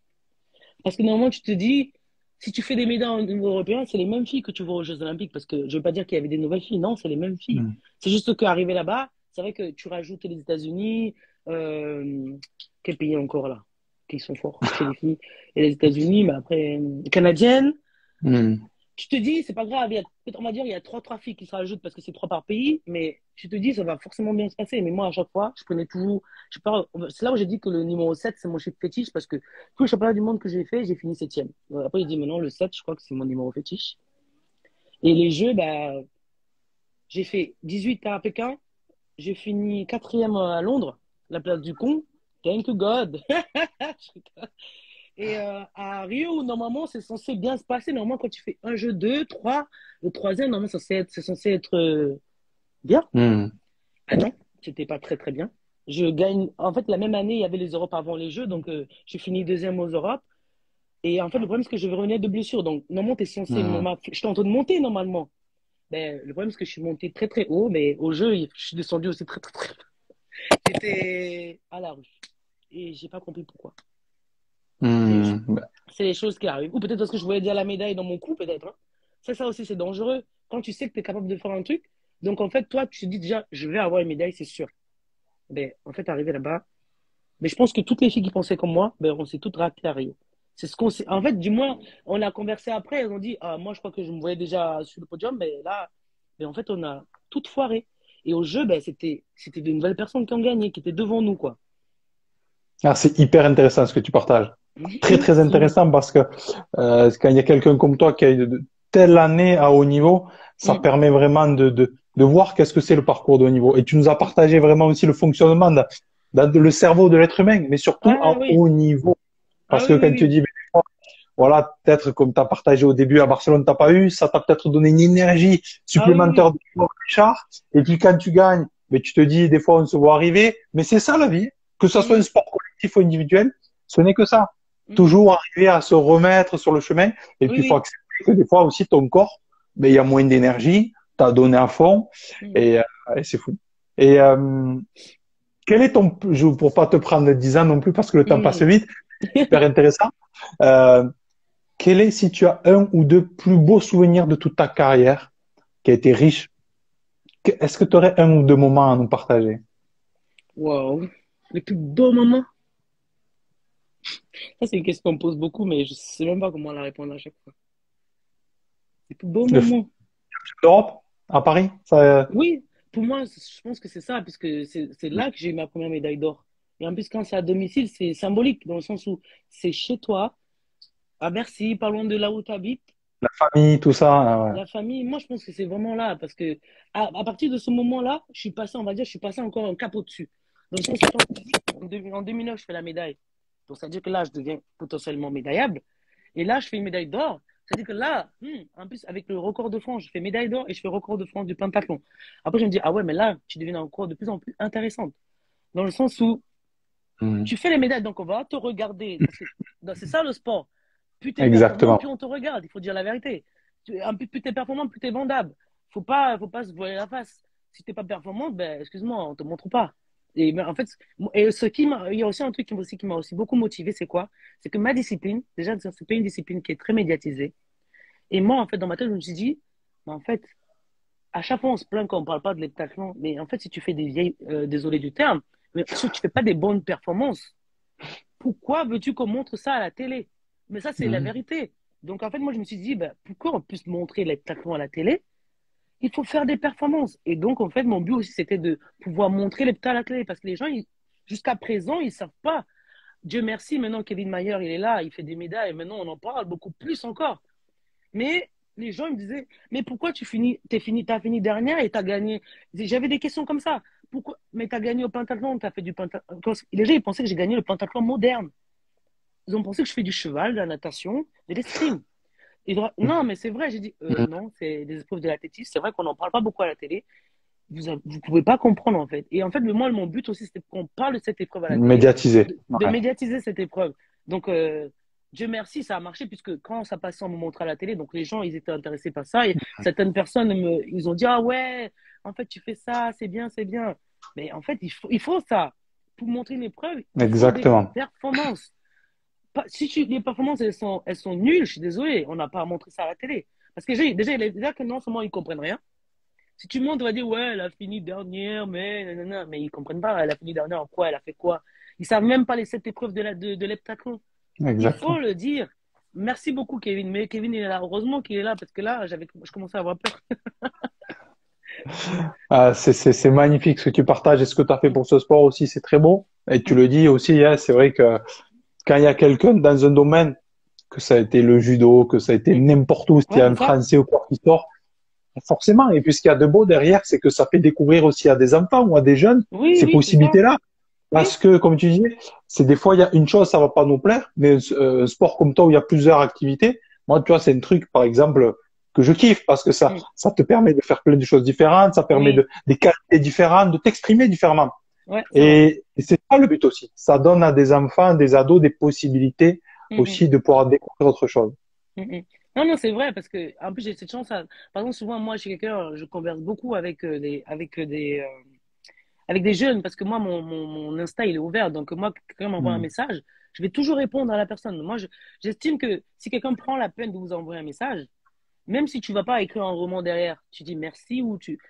Parce que normalement, tu te dis, si tu fais des médailles au niveau européen, c'est les mêmes filles que tu vois aux Jeux Olympiques. Parce que je ne veux pas dire qu'il y avait des nouvelles filles. Non, c'est les mêmes filles. Hmm. C'est juste qu'arriver là-bas, c'est vrai que tu rajoutes les États-Unis. Quel pays encore là? Qui sont forts chez les filles. Et les États-Unis, mais après, canadiennes. Hmm. Tu te dis, c'est pas grave, on va dire, il y a trois filles qui se rajoutent parce que c'est trois par pays, mais tu te dis, ça va forcément bien se passer. Mais moi, à chaque fois, je prenais toujours, je sais pas, c'est là où j'ai dit que le numéro 7 c'est mon chiffre fétiche parce que tous les championnats du monde que j'ai fait, j'ai fini septième. Après, j'ai dit, maintenant, le 7 je crois que c'est mon numéro fétiche. Et les jeux, bah, j'ai fait 18 à Pékin, j'ai fini quatrième à Londres, la place du con. Thank you God. Et à Rio, normalement, c'est censé bien se passer. Normalement, quand tu fais un jeu, deux, trois, le troisième, normalement, c'est censé être bien. Hmm. Ah non, c'était pas très, très bien. Je gagne. En fait, la même année, il y avait les Europes avant les Jeux, donc j'ai fini deuxième aux Europes. Et en fait, le problème, c'est que je revenais de blessure. Donc, normalement, tu es censé. Hmm. Je suis en train de monter, normalement. Mais le problème, c'est que je suis monté très, très haut, mais au jeu, je suis descendu aussi très, très, très. J'étais à la rue. Et j'ai pas compris pourquoi. Mais Hmm. c'est les choses qui arrivent. Ou peut-être parce que je voyais déjà la médaille dans mon cou, peut-être. Hein. C'est ça aussi, c'est dangereux. Quand tu sais que tu es capable de faire un truc, donc en fait, toi, tu te dis déjà, je vais avoir une médaille, c'est sûr. Mais en fait, arrivé là-bas, mais je pense que toutes les filles qui pensaient comme moi, ben, on s'est toutes ratées à Rio. C'est ce qu'on s'est. En fait, du moins, on a conversé après, elles ont dit, ah, moi, je crois que je me voyais déjà sur le podium, mais là, ben, en fait, on a toutes foiré. Et au jeu, ben, c'était de nouvelles personnes qui ont gagné, qui étaient devant nous, quoi. Ah, c'est hyper intéressant ce que tu partages. Très, très Merci. intéressant parce que quand il y a quelqu'un comme toi qui a eu de telle année à haut niveau, ça Mm. permet vraiment de voir qu'est-ce que c'est le parcours de haut niveau. Et tu nous as partagé vraiment aussi le fonctionnement dans le cerveau de l'être humain, mais surtout Ah à oui, haut niveau. ah Parce que oui, oui, quand tu oui. dis, voilà, peut-être comme tu as partagé au début à Barcelone, t'as pas eu, ça t'a peut-être donné une énergie Ah oui, supplémentaire oui. de char. Et puis quand tu gagnes, mais tu te dis, des fois on se voit arriver, mais c'est ça la vie. Que ce soit un Mm, sport collectif ou individuel, ce n'est que ça. mm. Toujours arriver à se remettre sur le chemin. Et Oui, puis il faut oui. accepter que des fois aussi ton corps, mais il y a moins d'énergie, t'as donné à fond, Mm, et, et c'est fou. Et quel est ton, pour pas te prendre 10 ans non plus parce que le temps passe mm. vite, super intéressant. Euh, quel est, si tu as un ou deux plus beaux souvenirs de toute ta carrière qui a été riche, est-ce que tu aurais un ou deux moments à nous partager? Wow. Le plus beau moment? Ça, c'est une question qu'on me pose beaucoup, mais je sais même pas comment la répondre à chaque fois. Le plus beau Le f- moment? L'Europe, à Paris? Ça, Oui, pour moi, je pense que c'est ça, puisque c'est là que j'ai eu ma première médaille d'or. Et en plus, quand c'est à domicile, c'est symbolique, dans le sens où c'est chez toi, à Bercy, pas loin de là où tu habites, la famille, tout ça. Ouais. la famille. Moi, je pense que c'est vraiment là, parce que à partir de ce moment-là, je suis passé, on va dire, je suis passé encore un cap au-dessus. Dans le sens où, en 2009, je fais la médaille. Donc, ça veut dire que là, je deviens potentiellement médaillable. Et là, je fais une médaille d'or. C'est-à-dire que là, en plus, avec le record de France, je fais médaille d'or et je fais record de France du pentathlon. Après, je me dis, ah ouais, mais là, tu deviens encore de plus en plus intéressante. Dans le sens où Mhm. tu fais les médailles, donc on va te regarder. Parce que c'est ça le sport. Plus tu es performant, Exactement. plus on te regarde. Il faut dire la vérité. Plus tu es performant, plus tu es vendable. Faut pas se voiler la face. Si tu n'es pas performant, ben, excuse-moi, on ne te montre pas. Et ben, en fait, il y a aussi un truc qui m'a aussi beaucoup motivé, c'est quoi? C'est que ma discipline, déjà, c'est pas une discipline qui est très médiatisée. Et moi, en fait, dans ma tête, je me suis dit, mais en fait, à chaque fois, on se plaint quand on parle pas de l'heptathlon. Mais en fait, si tu fais des vieilles, désolé du terme, mais si tu fais pas des bonnes performances, pourquoi veux-tu qu'on montre ça à la télé? Mais ça, c'est la Mhm. vérité. Donc, en fait, moi, je me suis dit, ben, pourquoi on puisse montrer l'heptathlon à la télé? Il faut faire des performances. Et donc, en fait, mon but aussi, c'était de pouvoir montrer l'heptathlon à la télé. Parce que les gens, Jusqu'à présent, ils ne savent pas. Dieu merci, maintenant Kevin Mayer, il est là, il fait des médailles, maintenant on en parle beaucoup plus encore. Mais les gens me disaient, mais pourquoi t'as fini dernière et t'as gagné? J'avais des questions comme ça. Pourquoi? Mais t'as gagné au pentathlon, t'as fait du pentathlon. Les gens, ils pensaient que j'ai gagné le pentathlon moderne. Ils ont pensé que je fais du cheval, de la natation, de l'escrime. Non, mais c'est vrai, j'ai dit, non, c'est des épreuves de l'athlétisme. C'est vrai qu'on n'en parle pas beaucoup à la télé. Vous pouvez pas comprendre, en fait. Et en fait, moi, mon but aussi, c'était qu'on parle de cette épreuve à la télé, Médiatisé. de Ouais. médiatiser cette épreuve. Donc, Dieu merci, ça a marché, puisque quand ça passait, on me montrait à la télé, donc les gens, ils étaient intéressés par ça. Et certaines personnes, ils ont dit, ah ouais, en fait, tu fais ça, c'est bien, c'est bien. Mais en fait, il faut ça. Pour montrer une épreuve, il faut des Exactement. performances. Les performances, elles sont nulles, je suis désolé, on n'a pas à montrer ça à la télé. Parce que déjà que non seulement ils comprennent rien, si tu montres, on va dire, ouais, elle a fini dernière, mais nanana, mais ils comprennent pas, elle a fini dernière en quoi, elle a fait quoi. Ils savent même pas les 7 épreuves de l'heptathlon. Il faut Exactement. le dire. Merci beaucoup, Kevin. Mais Kevin, il est là. Heureusement qu'il est là, parce que là, je commençais à avoir peur. Ah, c'est magnifique ce que tu partages et ce que tu as fait pour ce sport aussi, c'est très beau. Et tu le dis aussi, hein, c'est vrai que quand il y a quelqu'un dans un domaine, que ça a été le judo, que ça a été n'importe où, s'il y Ouais, a c'est un ça. Français ou quoi qui sort, forcément. Et puis ce qu'il y a de beau derrière, c'est que ça fait découvrir aussi à des enfants ou à des jeunes Oui, ces oui, c'est ça. possibilités-là. Parce Oui. que, comme tu disais, c'est des fois, il y a une chose, ça va pas nous plaire, mais un sport comme toi où il y a plusieurs activités, moi, tu vois, c'est un truc, par exemple, que je kiffe parce que Mm. ça te permet de faire plein de choses différentes, ça permet Oui. des qualités différentes, de t'exprimer différemment. Ouais, c'est vrai. Et c'est ça le but aussi. Ça donne à des enfants, des ados, des possibilités Mm, mm, aussi de pouvoir découvrir autre chose. mm, mm. Non, non, c'est vrai, parce que, en plus, j'ai cette chance. Par exemple, souvent, moi, je suis quelqu'un, je converse beaucoup avec des jeunes, parce que moi, mon Insta, il est ouvert. Donc, moi, quelqu'un m'envoie un Hmm. message, je vais toujours répondre à la personne. Moi, j'estime que si quelqu'un prend la peine de vous envoyer un message, même si tu vas pas écrire un roman derrière, tu dis merci ou tu.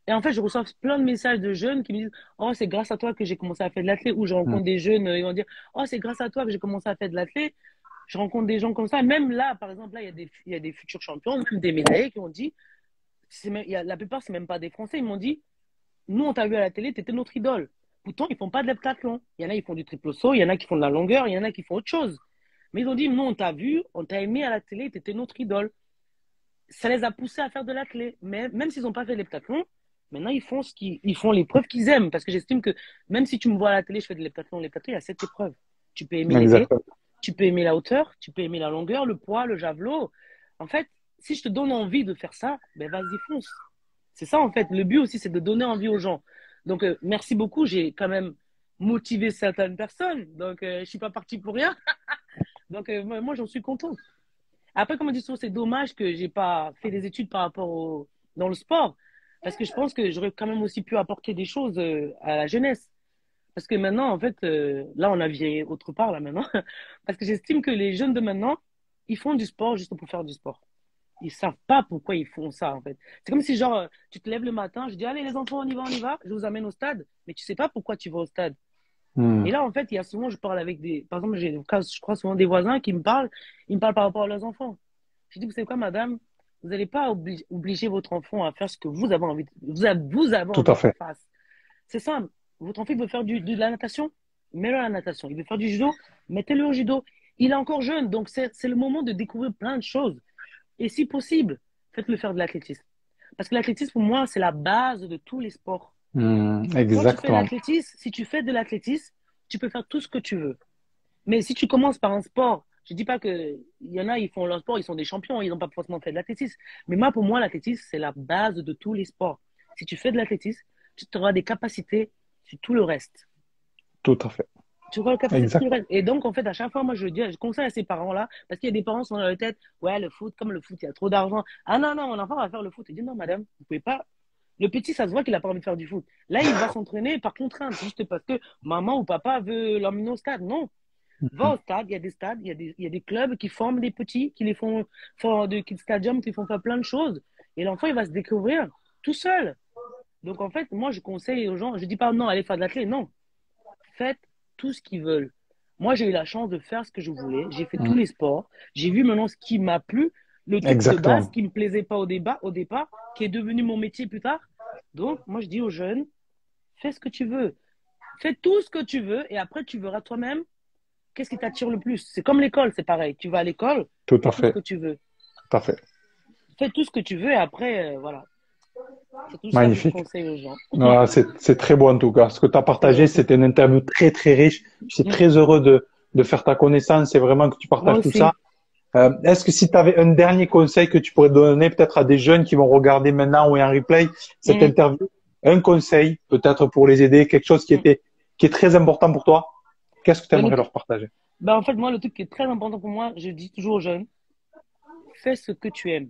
Et en fait, je reçois plein de messages de jeunes qui me disent, oh, c'est grâce à toi que j'ai commencé à faire de l'athlète. Ou je Hmm. rencontre des jeunes, ils vont dire, oh, c'est grâce à toi que j'ai commencé à faire de l'athlète. Je rencontre des gens comme ça. Même là, par exemple, là, il y a des futurs champions, même des médaillés qui ont dit, la plupart, c'est même pas des Français, ils m'ont dit, nous, on t'a vu à la télé, tu étais notre idole. Pourtant, ils font pas de l'heptathlon. Il y en a, ils font du triple saut, il y en a qui font de la longueur, il y en a qui font autre chose. Mais ils ont dit, nous, on t'a vu, on t'a aimé à la télé, tu étais notre idole. Ça les a poussés à faire de l'athlé. Mais même s'ils n'ont pas fait l'heptathlon, maintenant, ils font l'épreuve qu'ils aiment. Parce que j'estime que même si tu me vois à la télé, je fais de l'heptathlon, il y a 7 épreuves. Tu peux aimer l'épée, Exactement. tu peux aimer la hauteur, tu peux aimer la longueur, le poids, le javelot. En fait, si je te donne envie de faire ça, ben vas-y, fonce. C'est ça, en fait. Le but aussi, c'est de donner envie aux gens. Donc, merci beaucoup. J'ai quand même motivé certaines personnes. Donc, je ne suis pas partie pour rien. Donc, moi, j'en suis contente. Après, comme on dit souvent, c'est dommage que j'ai pas fait des études par rapport dans le sport. Parce que je pense que j'aurais quand même aussi pu apporter des choses à la jeunesse. Parce que maintenant, en fait, là, on a viré autre part, là, maintenant. Parce que j'estime que les jeunes de maintenant, ils font du sport juste pour faire du sport. Ils savent pas pourquoi ils font ça, en fait. C'est comme si, genre, tu te lèves le matin, je dis, allez, les enfants, on y va, je vous amène au stade. Mais tu sais pas pourquoi tu vas au stade. Hmm. Et là, en fait, il y a souvent, je parle avec par exemple, je crois souvent des voisins qui me parlent, ils me parlent par rapport à leurs enfants. Je dis, vous savez quoi, madame, vous n'allez pas obliger votre enfant à faire ce que vous avez envie, vous avez Tout envie à qu'il fait. fasse. C'est simple. Votre enfant, il veut faire de la natation, mets-le à la natation. Il veut faire du judo, mettez-le au judo. Il est encore jeune, donc c'est le moment de découvrir plein de choses. Et si possible, faites-le faire de l'athlétisme. Parce que l'athlétisme, pour moi, c'est la base de tous les sports. Hmm. Quand tu fais Exactement. l'athlétisme, si tu fais de l'athlétisme, tu peux faire tout ce que tu veux. Mais si tu commences par un sport, je dis pas que il y en a, ils font leur sport, ils sont des champions, ils n'ont pas forcément fait de l'athlétisme. Mais moi, pour moi, l'athlétisme, c'est la base de tous les sports. Si tu fais de l'athlétisme, tu auras des capacités sur tout le reste. Tout à fait. Tu auras la capacité sur tout le Exactement. reste. Et donc, en fait, à chaque fois, moi, je conseille à ces parents-là, parce qu'il y a des parents qui sont dans leur tête, ouais, le foot, comme le foot, il y a trop d'argent. Ah non, non, mon enfant va faire le foot. Je dis, non, madame, vous pouvez pas. Le petit, ça se voit qu'il n'a pas envie de faire du foot. Là, il va s'entraîner par contrainte, juste parce que maman ou papa veut l'emmener au stade. Non, va Hmm. au stade, il y a des stades, il y a des clubs qui forment des petits, qui les font de kids stadium, qui font faire plein de choses. Et l'enfant, il va se découvrir tout seul. Donc, en fait, moi, je conseille aux gens, je dis pas non, allez faire de l'athlète. Non, faites tout ce qu'ils veulent. Moi, j'ai eu la chance de faire ce que je voulais. J'ai fait tous Hmm. les sports. J'ai vu maintenant ce qui m'a plu, le truc de base Exactement. qui me plaisait pas au départ, qui est devenu mon métier plus tard. Donc, moi, je dis aux jeunes, fais ce que tu veux. Fais tout ce que tu veux et après, tu verras toi-même qu'est-ce qui t'attire le plus. C'est comme l'école, c'est pareil. Tu vas à l'école, Tout à fais tout ce fait, que tu veux. tout à fait. Fais tout ce que tu veux et après, voilà. C'est tout ça que je Magnifique. conseille aux gens. Voilà, c'est très beau en tout cas. Ce que tu as C'est partagé, gentil. c'était une interview très très riche. Je suis Mm. très heureux de faire ta connaissance et vraiment que tu Moi partages tout ça. aussi. Est-ce que si tu avais un dernier conseil que tu pourrais donner peut-être à des jeunes qui vont regarder maintenant ou en replay cette Mm. interview, un conseil peut-être pour les aider, quelque chose Mm. qui est très important pour toi, qu'est-ce que tu Ben, aimerais leur partager? en fait, moi, le truc qui est très important pour moi, je dis toujours aux jeunes, fais ce que tu aimes.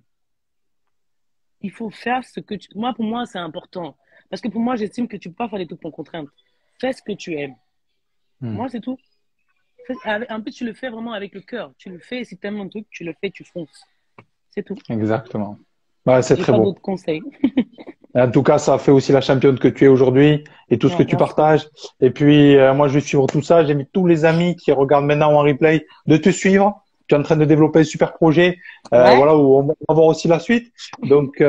Il faut faire ce que tu... Moi, pour moi, c'est important. Parce que pour moi, j'estime que tu peux pas faire des trucs pour contrainte. Fais ce que tu aimes. Hmm, Moi, c'est tout. En plus, tu le fais vraiment avec le cœur. Tu le fais, si tu aimes un truc, tu le fais, tu fonces. C'est tout. exactement. Ouais, c'est J'ai très pas beau. d'autres conseils. En tout cas, ça fait aussi la championne que tu es aujourd'hui et tout ce que Ouais, tu merci. partages. Et puis, moi, je vais suivre tout ça. J'invite tous les amis qui regardent maintenant en replay de te suivre. Tu es en train de développer un super projet, Ouais? voilà, où on va voir aussi la suite. Donc,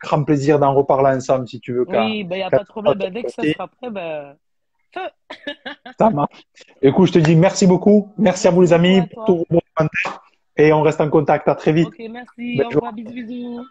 grand plaisir d'en reparler ensemble si tu veux, Oui, ben, il n'y a quand pas de problème. Ben, dès que ça aussi. sera prêt, ben, feu. Ça marche. Écoute, je te dis merci beaucoup. Merci à vous, Merci les beaucoup amis, à pour tous toi. vos bons commentaires. Et on reste en contact. À très vite. Ok, merci. Belle Au journée. revoir. Bisous, bisous.